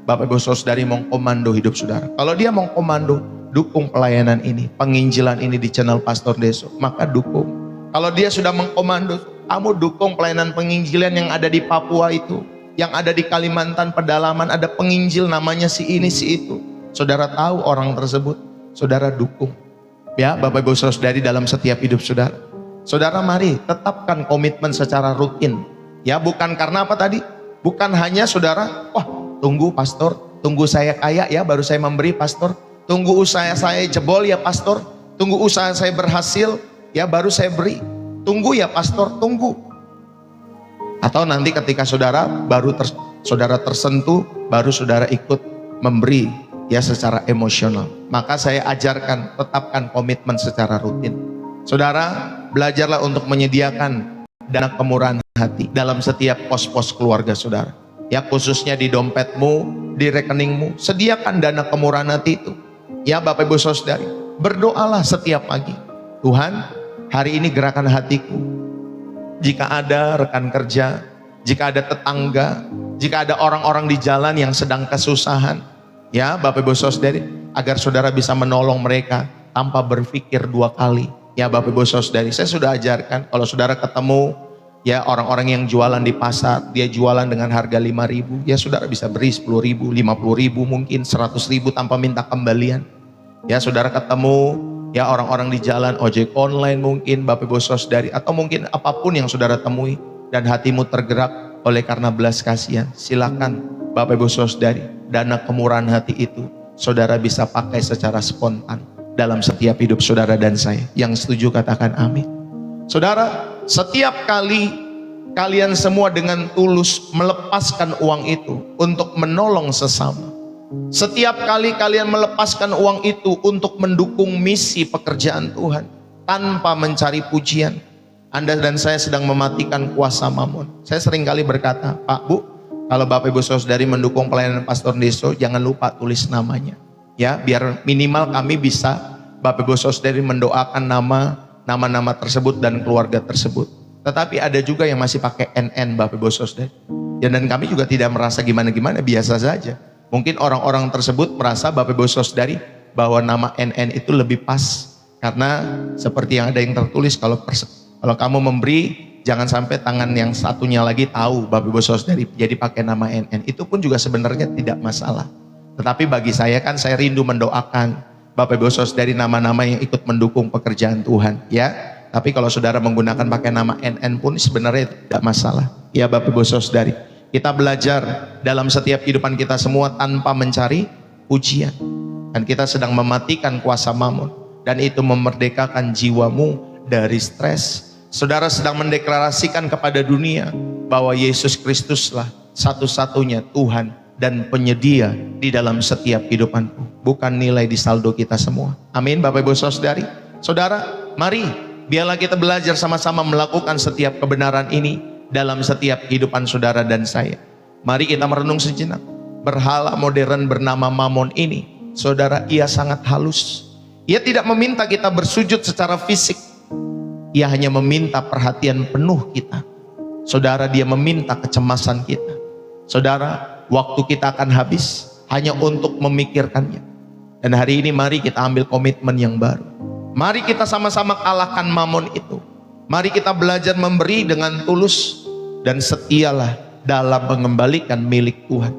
Bapak Ibu Saudari mau komando hidup saudara. Kalau dia mau komando, dukung pelayanan ini, penginjilan ini di channel Pastor Deso, maka dukung. Kalau dia sudah mengkomando, kamu dukung pelayanan penginjilan yang ada di Papua itu, yang ada di Kalimantan pedalaman, ada penginjil namanya si ini si itu. Saudara tahu orang tersebut, saudara dukung. Ya, Bapak Ibu Saudari dalam setiap hidup saudara. Saudara mari tetapkan komitmen secara rutin. Ya, bukan karena apa tadi? Bukan hanya saudara, wah tunggu pastor, tunggu saya kaya ya baru saya memberi pastor. Tunggu usaha saya jebol ya pastor. Tunggu usaha saya berhasil ya baru saya beri. Tunggu ya pastor, tunggu. Atau nanti ketika saudara saudara tersentuh, baru saudara ikut memberi ya secara emosional. Maka saya ajarkan, tetapkan komitmen secara rutin. Saudara, belajarlah untuk menyediakan dana kemurahan hati dalam setiap pos-pos keluarga saudara. Ya, khususnya di dompetmu, di rekeningmu, sediakan dana kemurahan hati itu. Ya Bapak Ibu Saudari, berdoalah setiap pagi. Tuhan, hari ini gerakan hatiku. Jika ada rekan kerja, jika ada tetangga, jika ada orang-orang di jalan yang sedang kesusahan, ya Bapak Ibu Saudari, agar saudara bisa menolong mereka tanpa berpikir dua kali. Ya Bapak Ibu Saudari, saya sudah ajarkan kalau saudara ketemu ya orang-orang yang jualan di pasar, dia jualan dengan harga 5.000, ya saudara bisa beri 10.000, 50.000, mungkin 100.000 tanpa minta kembalian. Ya saudara ketemu ya orang-orang di jalan ojek online mungkin Bapak Ibu Saudari, atau mungkin apapun yang saudara temui dan hatimu tergerak oleh karena belas kasihan, silakan Bapak Ibu Saudari, dana kemurahan hati itu saudara bisa pakai secara spontan dalam setiap hidup saudara dan saya. Yang setuju katakan amin. Saudara, setiap kali kalian semua dengan tulus melepaskan uang itu untuk menolong sesama, setiap kali kalian melepaskan uang itu untuk mendukung misi pekerjaan Tuhan tanpa mencari pujian, Anda dan saya sedang mematikan kuasa mamon. Saya sering kali berkata, Pak, Bu, kalau Bapak Ibu Saudari mendukung pelayanan Pastor Deso, jangan lupa tulis namanya. Ya, biar minimal kami bisa Bapak Ibu Saudari mendoakan nama-nama tersebut dan keluarga tersebut. Tetapi ada juga yang masih pakai NN Bapak Ibu Saudari. Ya, dan kami juga tidak merasa gimana-gimana, biasa saja. Mungkin orang-orang tersebut merasa Bapak Ibu Saudari bahwa nama NN itu lebih pas. Karena seperti yang ada yang tertulis, kalau kamu memberi, jangan sampai tangan yang satunya lagi tahu Bapak Ibu Saudari, jadi pakai nama NN. Itu pun juga sebenarnya tidak masalah. Tetapi bagi saya kan, saya rindu mendoakan Bapak Ibu Saudari nama-nama yang ikut mendukung pekerjaan Tuhan, ya. Tapi kalau saudara menggunakan pakai nama NN pun sebenarnya tidak masalah. Ya Bapak Ibu Saudari, kita belajar dalam setiap kehidupan kita semua tanpa mencari pujian. Dan kita sedang mematikan kuasa mamon, dan itu memerdekakan jiwamu dari stres. Saudara sedang mendeklarasikan kepada dunia bahwa Yesus Kristuslah satu-satunya Tuhan dan penyedia di dalam setiap kehidupanku, bukan nilai di saldo kita semua. Amin Bapak Ibu Saudari. Saudara, mari biarlah kita belajar sama-sama melakukan setiap kebenaran ini dalam setiap kehidupan saudara dan saya. Mari kita merenung sejenak. Berhala modern bernama mamon ini, saudara, ia sangat halus. Ia tidak meminta kita bersujud secara fisik, ia hanya meminta perhatian penuh kita. Saudara, dia meminta kecemasan kita. Saudara, waktu kita akan habis hanya untuk memikirkannya. Dan hari ini mari kita ambil komitmen yang baru. Mari kita sama-sama kalahkan mamon itu. Mari kita belajar memberi dengan tulus dan setialah dalam mengembalikan milik Tuhan.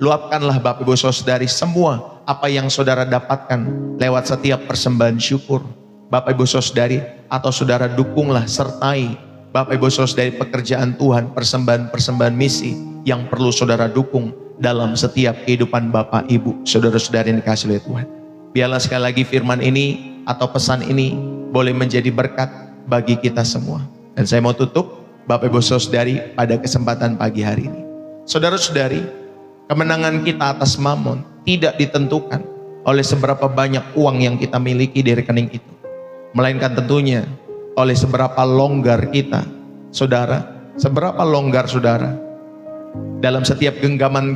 Luapkanlah Bapak Ibu Saudari semua apa yang saudara dapatkan lewat setiap persembahan syukur. Bapak Ibu Saudari, atau saudara dukunglah, sertai Bapak Ibu Saudari pekerjaan Tuhan, persembahan-persembahan misi yang perlu saudara dukung dalam setiap kehidupan Bapak Ibu saudara-saudari yang dikasihi oleh Tuhan. Biarlah sekali lagi firman ini atau pesan ini boleh menjadi berkat bagi kita semua. Dan saya mau tutup Bapak Ibu Saudari pada kesempatan pagi hari ini. Saudara-saudari, kemenangan kita atas mamon tidak ditentukan oleh seberapa banyak uang yang kita miliki di rekening itu, melainkan tentunya oleh seberapa longgar kita. Saudara, seberapa longgar saudara dalam setiap genggaman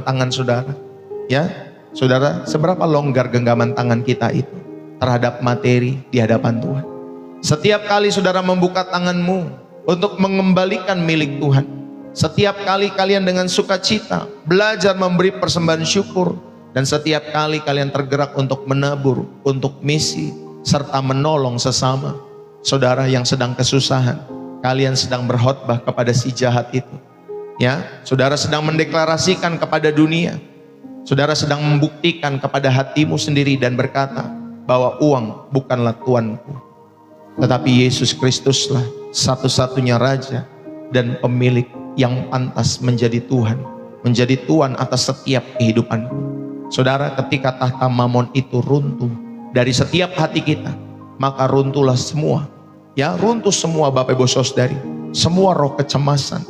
tangan saudara, ya saudara, seberapa longgar genggaman tangan kita itu terhadap materi di hadapan Tuhan. Setiap kali saudara membuka tanganmu untuk mengembalikan milik Tuhan, Setiap kali kalian dengan sukacita belajar memberi persembahan syukur, dan setiap kali kalian tergerak untuk menabur, untuk misi, serta menolong sesama. Saudara yang sedang kesusahan, kalian sedang berkhotbah kepada si jahat itu. Ya, saudara sedang mendeklarasikan kepada dunia. Saudara sedang membuktikan kepada hatimu sendiri dan berkata bahwa uang bukanlah Tuanku, tetapi Yesus Kristuslah satu-satunya Raja dan pemilik yang pantas menjadi Tuhan, menjadi Tuhan atas setiap kehidupanku. Saudara, ketika tahta Mamon itu runtuh dari setiap hati kita, maka runtuhlah semua. Ya, runtuh semua Bapak Ibu Saudari, semua roh kecemasan,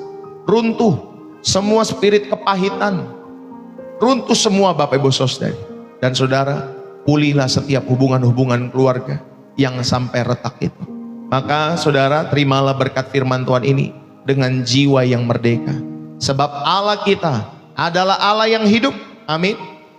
runtuh semua spirit kepahitan, runtuh semua Bapak Ibu Saudari. Dan saudara, pulihlah setiap hubungan-hubungan keluarga yang sampai retak itu. Maka saudara, terimalah berkat firman Tuhan ini dengan jiwa yang merdeka. Sebab Allah kita adalah Allah yang hidup. Amin.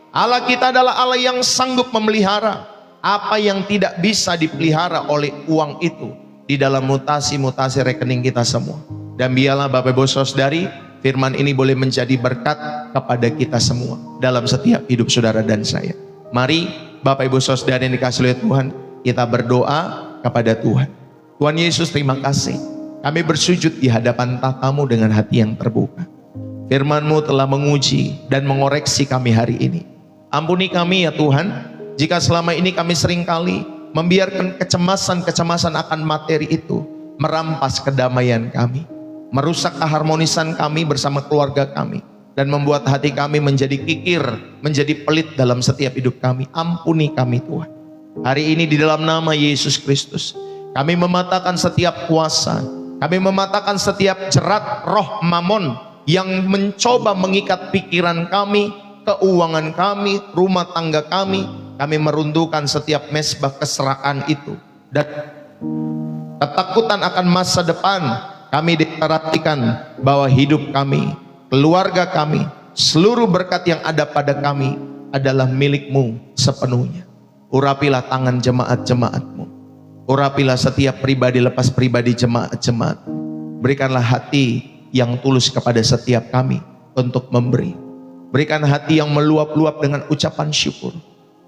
Allah kita adalah Allah yang sanggup memelihara apa yang tidak bisa dipelihara oleh uang itu di dalam mutasi-mutasi rekening kita semua. Dan biarlah Bapak Ibu Saudari, firman ini boleh menjadi berkat kepada kita semua dalam setiap hidup saudara dan saya. Mari Bapak Ibu Saudari yang dikasihi oleh Tuhan, kita berdoa kepada Tuhan. Tuhan Yesus, terima kasih. Kami bersujud di hadapan tahta-Mu dengan hati yang terbuka. Firman-Mu telah menguji dan mengoreksi kami hari ini. Ampuni kami ya Tuhan, jika selama ini kami seringkali membiarkan kecemasan-kecemasan akan materi itu merampas kedamaian kami, merusak keharmonisan kami bersama keluarga kami, dan membuat hati kami menjadi kikir, menjadi pelit dalam setiap hidup kami. Ampuni kami Tuhan. Hari ini di dalam nama Yesus Kristus, kami mematahkan setiap kuasa, kami mematahkan setiap jerat roh Mamon yang mencoba mengikat pikiran kami, keuangan kami, rumah tangga kami. Kami meruntuhkan setiap mesbah keserakahan itu, dan ketakutan akan masa depan. Kami deklarasikan bahwa hidup kami, keluarga kami, seluruh berkat yang ada pada kami adalah milik-Mu sepenuhnya. Urapilah tangan jemaat-jemaat-Mu, urapilah setiap pribadi lepas pribadi jemaat-jemaat. Berikanlah hati yang tulus kepada setiap kami untuk memberi. Berikan hati yang meluap-luap dengan ucapan syukur.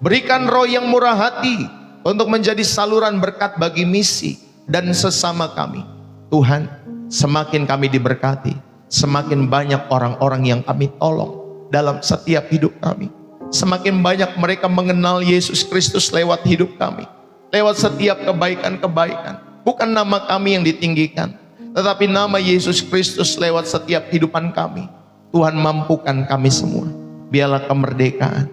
Berikan roh yang murah hati untuk menjadi saluran berkat bagi misi dan sesama kami. Tuhan, semakin kami diberkati, semakin banyak orang-orang yang kami tolong dalam setiap hidup kami. Semakin banyak mereka mengenal Yesus Kristus lewat hidup kami, lewat setiap kebaikan-kebaikan. Bukan nama kami yang ditinggikan, tetapi nama Yesus Kristus lewat setiap kehidupan kami. Tuhan, mampukan kami semua. Biarlah kemerdekaan,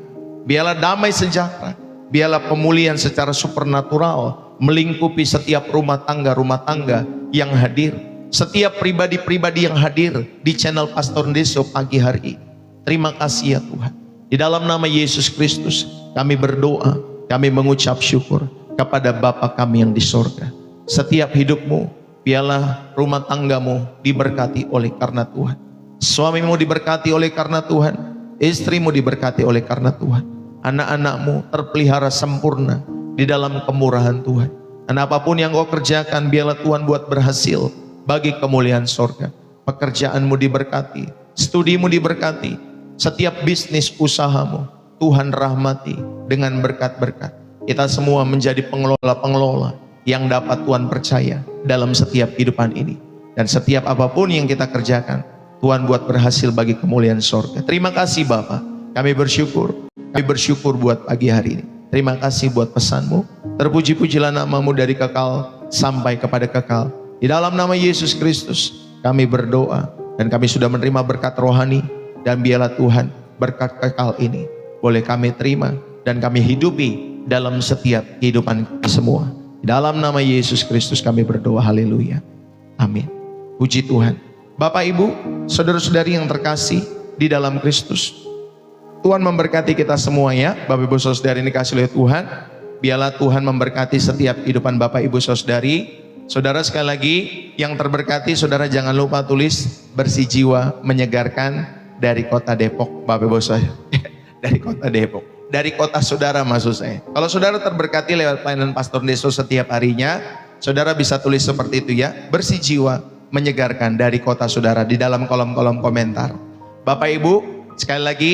biarlah damai sejahtera, biarlah pemulihan secara supernatural melingkupi setiap rumah tangga yang hadir, setiap pribadi-pribadi yang hadir di channel Pastor Ndeso pagi hari ini. Terima kasih ya Tuhan. Di dalam nama Yesus Kristus kami berdoa, kami mengucap syukur kepada Bapa kami yang di sorga. Setiap hidupmu, biarlah rumah tanggamu diberkati oleh karena Tuhan. Suamimu diberkati oleh karena Tuhan, istrimu diberkati oleh karena Tuhan, anak-anakmu terpelihara sempurna di dalam kemurahan Tuhan. Dan apapun yang kau kerjakan, biarlah Tuhan buat berhasil bagi kemuliaan sorga. Pekerjaanmu diberkati, studimu diberkati, setiap bisnis usahamu Tuhan rahmati dengan berkat-berkat. Kita semua menjadi pengelola-pengelola yang dapat Tuhan percaya dalam setiap kehidupan ini. Dan setiap apapun yang kita kerjakan, Tuhan buat berhasil bagi kemuliaan sorga. Terima kasih Bapa, kami bersyukur. Kami bersyukur buat pagi hari ini. Terima kasih buat pesan-Mu. Terpuji-pujilah nama-Mu dari kekal sampai kepada kekal. Di dalam nama Yesus Kristus kami berdoa, dan kami sudah menerima berkat rohani. Dan biarlah Tuhan berkat kekal ini boleh kami terima dan kami hidupi dalam setiap kehidupan kami semua. Di dalam nama Yesus Kristus kami berdoa, haleluya, amin. Puji Tuhan. Bapak Ibu, saudara-saudari yang terkasih di dalam Kristus, Tuhan memberkati kita semua ya. Bapak Ibu Saudari ini dikasihi oleh Tuhan. Biarlah Tuhan memberkati setiap kehidupan Bapak Ibu Saudari. Saudara, sekali lagi yang terberkati, saudara jangan lupa tulis bersih jiwa menyegarkan dari kota Depok. Bapak Ibu Saudari dari kota Depok, dari kota saudara maksud saya. Kalau saudara terberkati lewat pelayanan Pastor Ndeso setiap harinya, saudara bisa tulis seperti itu ya, bersih jiwa menyegarkan dari kota saudara di dalam kolom-kolom komentar. Bapak Ibu, sekali lagi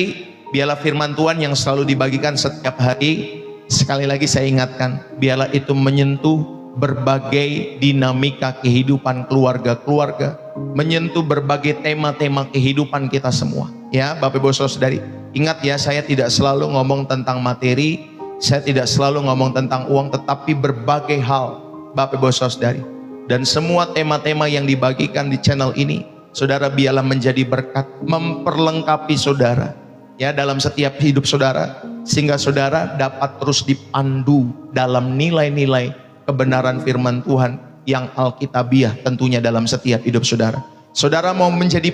biarlah firman Tuhan yang selalu dibagikan setiap hari, sekali lagi saya ingatkan, biarlah itu menyentuh berbagai dinamika kehidupan keluarga-keluarga, menyentuh berbagai tema-tema kehidupan kita semua. Ya, Bapak Ibu Saudari, ingat ya, saya tidak selalu ngomong tentang materi, saya tidak selalu ngomong tentang uang, tetapi berbagai hal, Bapak Ibu Saudari. Dan semua tema-tema yang dibagikan di channel ini, saudara biarlah menjadi berkat, memperlengkapi saudara ya dalam setiap hidup saudara, sehingga saudara dapat terus dipandu dalam nilai-nilai kebenaran firman Tuhan yang alkitabiah tentunya dalam setiap hidup saudara. Saudara mau menjadi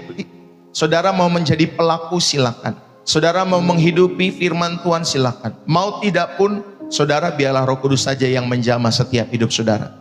pelaku, silakan. Saudara mau menghidupi firman Tuhan, silakan. Mau tidak pun saudara, biarlah Roh Kudus saja yang menjamah setiap hidup saudara.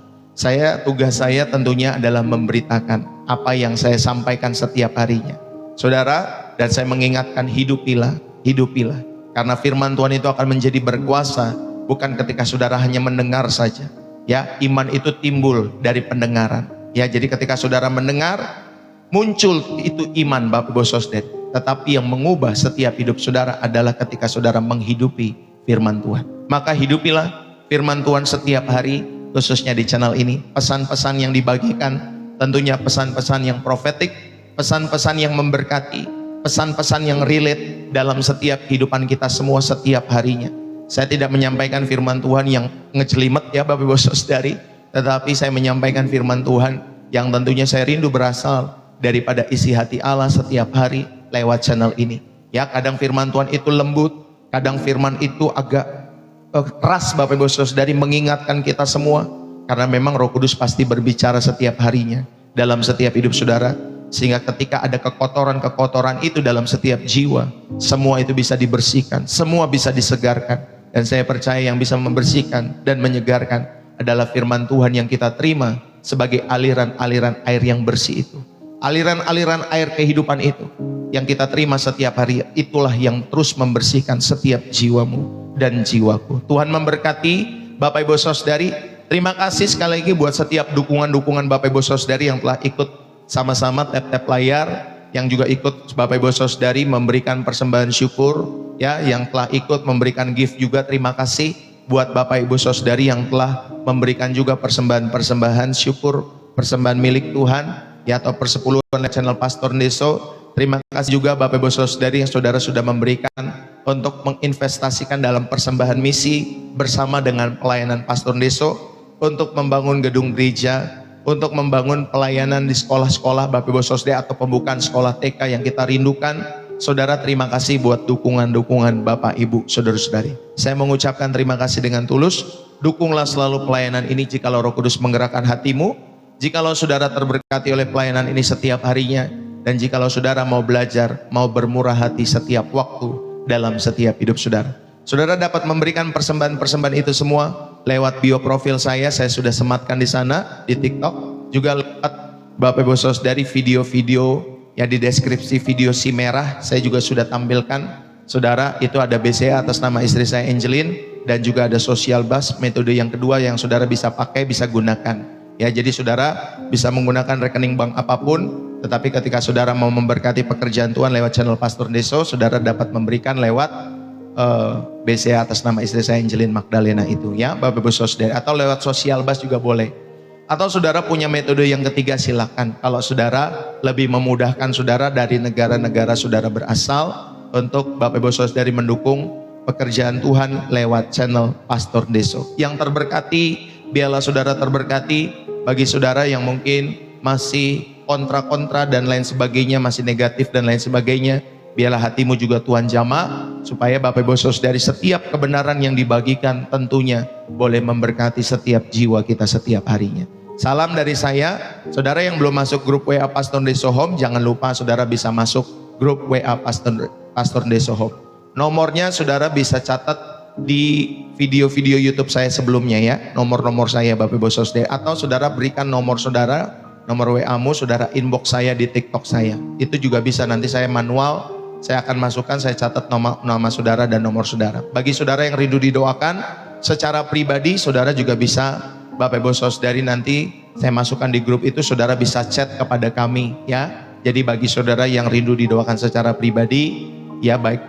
Tugas saya tentunya adalah memberitakan apa yang saya sampaikan setiap harinya, saudara. Dan saya mengingatkan, hidupilah. Karena firman Tuhan itu akan menjadi berkuasa, bukan ketika saudara hanya mendengar saja. Ya, iman itu timbul dari pendengaran. Ya, jadi ketika saudara mendengar, muncul itu iman, Bapak Ibu Saudara. Tetapi yang mengubah setiap hidup saudara adalah ketika saudara menghidupi firman Tuhan. Maka hidupilah firman Tuhan setiap hari. Khususnya di channel ini, pesan-pesan yang dibagikan tentunya pesan-pesan yang profetik, pesan-pesan yang memberkati, pesan-pesan yang relate dalam setiap kehidupan kita semua setiap harinya. Saya tidak menyampaikan firman Tuhan yang ngejelimet ya Bapak Ibu Saudari, tetapi saya menyampaikan firman Tuhan yang tentunya saya rindu berasal daripada isi hati Allah setiap hari lewat channel ini. Ya, kadang firman Tuhan itu lembut, kadang firman itu agak keras Bapak Ibu Saudari, mengingatkan kita semua, karena memang Roh Kudus pasti berbicara setiap harinya dalam setiap hidup saudara, sehingga ketika ada kekotoran-kekotoran itu dalam setiap jiwa, semua itu bisa dibersihkan, semua bisa disegarkan. Dan saya percaya yang bisa membersihkan dan menyegarkan adalah firman Tuhan yang kita terima sebagai aliran-aliran air yang bersih itu. Aliran-aliran air kehidupan itu yang kita terima setiap hari, itulah yang terus membersihkan setiap jiwamu dan jiwaku. Tuhan memberkati Bapak Ibu Saudari. Terima kasih sekali lagi buat setiap dukungan-dukungan Bapak Ibu Saudari yang telah ikut sama-sama tap-tap layar, yang juga ikut Bapak Ibu Saudari memberikan persembahan syukur ya, yang telah ikut memberikan gift juga. Terima kasih buat Bapak Ibu Saudari yang telah memberikan juga persembahan-persembahan syukur, persembahan milik Tuhan ya, atau persepuluhan channel Pastor Ndeso. Terima kasih juga Bapak Ibu Saudari yang saudara sudah memberikan untuk menginvestasikan dalam persembahan misi bersama dengan pelayanan Pastor Ndeso, untuk membangun gedung gereja, untuk membangun pelayanan di sekolah-sekolah Bapak Ibu Saudari, atau pembukaan sekolah TK yang kita rindukan. Saudara, terima kasih buat dukungan-dukungan Bapak Ibu Saudara-saudari. Saya mengucapkan terima kasih dengan tulus. Dukunglah selalu pelayanan ini jikalau Roh Kudus menggerakkan hatimu, jikalau saudara terberkati oleh pelayanan ini setiap harinya, dan jikalau saudara mau belajar, mau bermurah hati setiap waktu dalam setiap hidup saudara. Saudara dapat memberikan persembahan-persembahan itu semua lewat bio profil saya sudah sematkan di sana, di TikTok. Juga lewat Bapak Ibu Saudari video-video ya, di deskripsi video si merah saya juga sudah tampilkan. Saudara, itu ada BCA atas nama istri saya Angelin, dan juga ada social bus, metode yang kedua yang saudara bisa pakai, bisa gunakan. Ya, jadi saudara bisa menggunakan rekening bank apapun, tetapi ketika saudara mau memberkati pekerjaan Tuhan lewat channel Pastor Ndeso, saudara dapat memberikan lewat BCA atas nama istri saya Angelin Magdalena itu ya Bapak Ibu Saudara, atau lewat sosial bus juga boleh. Atau saudara punya metode yang ketiga, silakan. Kalau saudara lebih memudahkan saudara dari negara-negara saudara berasal, untuk Bapak Ibu Saudari mendukung pekerjaan Tuhan lewat channel Pastor Ndeso. Yang terberkati, biarlah saudara terberkati. Bagi saudara yang mungkin masih kontra-kontra dan lain sebagainya, masih negatif dan lain sebagainya, biarlah hatimu juga Tuhan jamah, supaya Bapak Ibu Saudari setiap kebenaran yang dibagikan tentunya boleh memberkati setiap jiwa kita setiap harinya. Salam dari saya. Saudara yang belum masuk grup WA Pastor Ndeso Home, jangan lupa saudara bisa masuk grup WA Pastor Ndeso Home. Nomornya saudara bisa catat di video-video YouTube saya sebelumnya ya, nomor-nomor saya Bapak Ibu Saudari, atau saudara berikan nomor saudara, nomor WA-mu, saudara inbox saya di TikTok saya. Itu juga bisa, nanti saya manual, saya akan masukkan, saya catat nama saudara dan nomor saudara. Bagi saudara yang rindu didoakan secara pribadi, saudara juga bisa Bapak Ibu Saudari nanti saya masukkan di grup itu, saudara bisa chat kepada kami ya. Jadi bagi saudara yang rindu didoakan secara pribadi, ya baik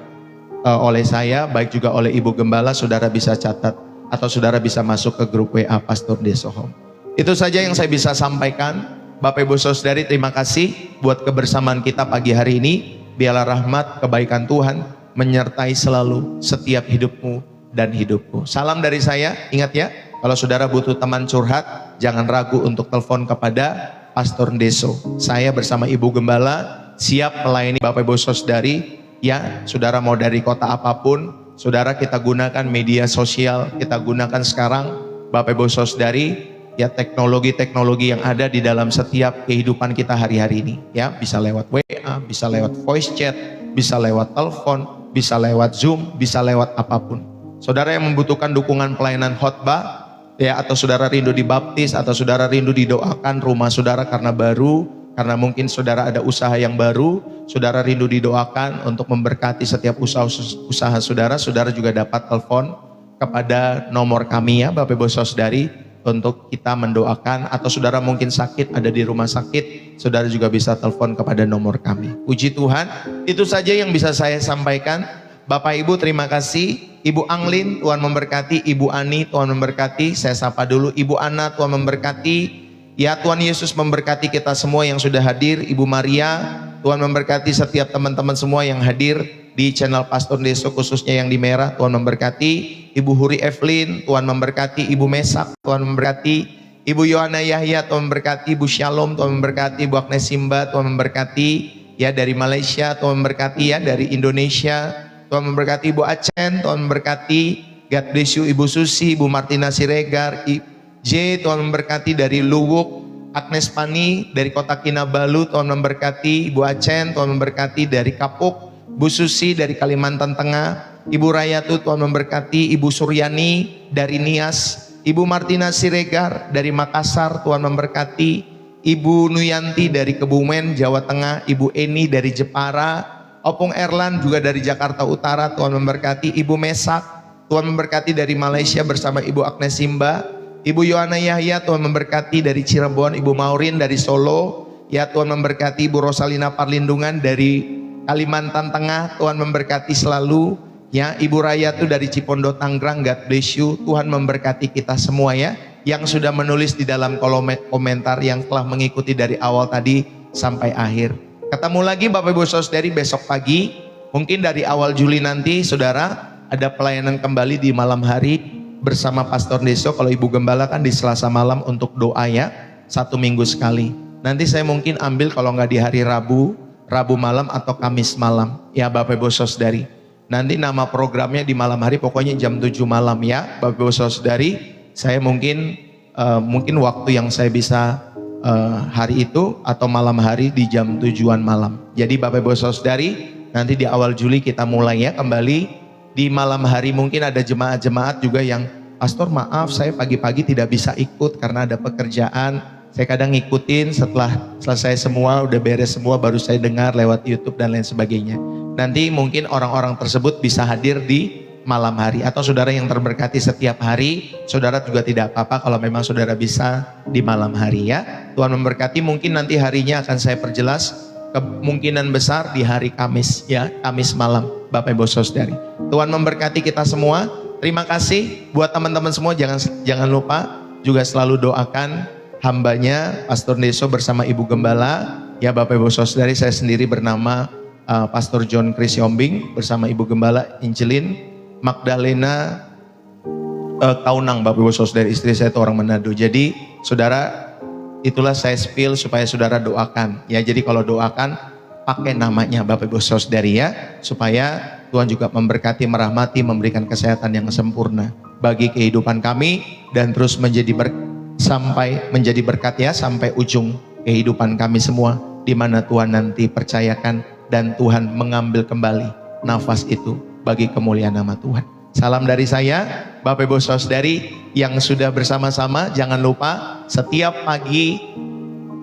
oleh saya, baik juga oleh Ibu Gembala, saudara bisa catat atau saudara bisa masuk ke grup WA Pastor Deso Home. Itu saja yang saya bisa sampaikan. Bapak Ibu Saudari, terima kasih buat kebersamaan kita pagi hari ini. Biarlah rahmat kebaikan Tuhan menyertai selalu setiap hidupmu dan hidupku. Salam dari saya. Ingat ya, kalau saudara butuh teman curhat, jangan ragu untuk telepon kepada Pastor Deso. Saya bersama Ibu Gembala siap melayani Bapak Ibu Saudari. Ya, saudara mau dari kota apapun, saudara kita gunakan media sosial, kita gunakan sekarang Bapak Ibu Saudari, ya teknologi-teknologi yang ada di dalam setiap kehidupan kita hari-hari ini. Ya, bisa lewat WA, bisa lewat voice chat, bisa lewat telepon, bisa lewat Zoom, bisa lewat apapun. Saudara yang membutuhkan dukungan pelayanan khotbah, ya, atau saudara rindu dibaptis, atau saudara rindu didoakan rumah saudara karena baru, karena mungkin saudara ada usaha yang baru, saudara rindu didoakan untuk memberkati setiap usaha saudara, saudara juga dapat telepon kepada nomor kami ya Bapak Ibu Saudari untuk kita mendoakan, atau saudara mungkin sakit ada di rumah sakit, saudara juga bisa telepon kepada nomor kami. Puji Tuhan, itu saja yang bisa saya sampaikan. Bapak Ibu terima kasih. Ibu Anglin, Tuhan memberkati. Ibu Ani, Tuhan memberkati. Saya sapa dulu Ibu Ana, Tuhan memberkati. Ya, Tuhan Yesus memberkati kita semua yang sudah hadir. Ibu Maria, Tuhan memberkati setiap teman-teman semua yang hadir di channel Pastor Deso, khususnya yang di merah. Tuhan memberkati. Ibu Huri Evelyn, Tuhan memberkati. Ibu Mesak, Tuhan memberkati. Ibu Yohana Yahya, Tuhan memberkati. Ibu Shalom, Tuhan memberkati. Ibu Agnes Simba, Tuhan memberkati. Ya, dari Malaysia, Tuhan memberkati. Ya, dari Indonesia, Tuhan memberkati. Ibu Acen, Tuhan memberkati. God bless you. Ibu Susi, Ibu Martina Siregar, J, Tuhan memberkati. Dari Luwuk, Agnes Pani dari Kota Kinabalu, Tuhan memberkati. Ibu Acen, Tuhan memberkati. Dari Kapuk, Bu Susi dari Kalimantan Tengah. Ibu Rayatu, Tuhan memberkati. Ibu Suryani dari Nias. Ibu Martina Siregar dari Makassar, Tuhan memberkati. Ibu Nuyanti dari Kebumen, Jawa Tengah. Ibu Eni dari Jepara. Opung Erlan juga dari Jakarta Utara, Tuhan memberkati. Ibu Mesak, Tuhan memberkati dari Malaysia bersama Ibu Agnes Simba. Ibu Yohana Yahya, Tuhan memberkati dari Cirebon. Ibu Maurin dari Solo, ya Tuhan memberkati. Ibu Rosalina Parlindungan dari Kalimantan Tengah, Tuhan memberkati selalu. Ya, Ibu Rayatu dari Cipondo Tangerang, God bless you. Tuhan memberkati kita semua ya. Yang sudah menulis di dalam kolom komentar, yang telah mengikuti dari awal tadi sampai akhir. Ketemu lagi Bapak Ibu Saudari besok pagi. Mungkin dari awal Juli nanti saudara ada pelayanan kembali di malam hari bersama Pastor Deso. Kalau Ibu Gembala kan di Selasa malam untuk doa ya, 1 minggu sekali. Nanti saya mungkin ambil kalau nggak di hari Rabu malam atau Kamis malam ya Bapak Ibu Saudari. Nanti nama programnya di malam hari, pokoknya jam 7 malam ya Bapak Ibu Saudari. Saya mungkin waktu yang saya bisa hari itu atau malam hari di jam 7-an malam. Jadi Bapak Ibu Saudari, nanti di awal Juli kita mulai ya kembali di malam hari. Mungkin ada jemaat-jemaat juga yang, Pastor maaf saya pagi-pagi tidak bisa ikut karena ada pekerjaan. Saya kadang ngikutin setelah selesai semua, udah beres semua, baru saya dengar lewat YouTube dan lain sebagainya. Nanti mungkin orang-orang tersebut bisa hadir di malam hari, atau saudara yang terberkati setiap hari, saudara juga tidak apa-apa kalau memang saudara bisa di malam hari ya. Tuhan memberkati. Mungkin nanti harinya akan saya perjelas, kemungkinan besar di hari Kamis ya, Kamis malam Bapak Ibu Saudari. Tuhan memberkati kita semua. Terima kasih buat teman-teman semua. Jangan lupa juga selalu doakan hambanya Pastor Deso bersama Ibu Gembala ya Bapak Ibu Saudari. Saya sendiri bernama Pastor John Chris Yombing bersama Ibu Gembala Incelin Magdalena Kaunang, Bapak Ibu Saudari. Istri saya itu orang Manado. Jadi saudara, itulah saya spill supaya saudara doakan ya. Jadi kalau doakan pakai namanya Bapak Ibu Saudari ya, supaya Tuhan juga memberkati, merahmati, memberikan kesehatan yang sempurna bagi kehidupan kami, dan terus menjadi berkat ya sampai ujung kehidupan kami semua, di mana Tuhan nanti percayakan dan Tuhan mengambil kembali nafas itu bagi kemuliaan nama Tuhan. Salam dari saya, Bapak Ibu Saudari yang sudah bersama-sama. Jangan lupa setiap pagi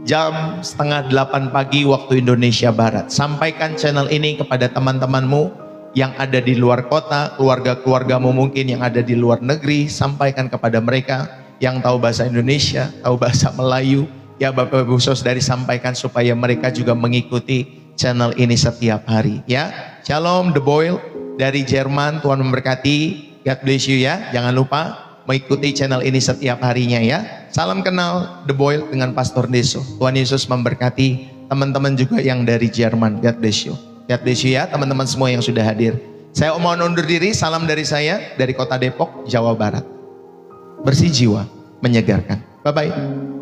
jam 7:30 pagi waktu Indonesia Barat, sampaikan channel ini kepada teman-temanmu yang ada di luar kota, keluarga-keluargamu mungkin yang ada di luar negeri. Sampaikan kepada mereka yang tahu bahasa Indonesia, tahu bahasa Melayu, ya Bapak Ibu Saudari sampaikan supaya mereka juga mengikuti channel ini setiap hari ya. Shalom The Boil dari Jerman, Tuhan memberkati. God bless you ya. Jangan lupa mengikuti channel ini setiap harinya ya. Salam kenal The Boil dengan Pastor Deso. Tuhan Yesus memberkati teman-teman juga yang dari Jerman. God bless you. God bless you ya teman-teman semua yang sudah hadir. Saya mohon undur diri. Salam dari saya dari Kota Depok, Jawa Barat. Bersih jiwa, menyegarkan. Bye-bye.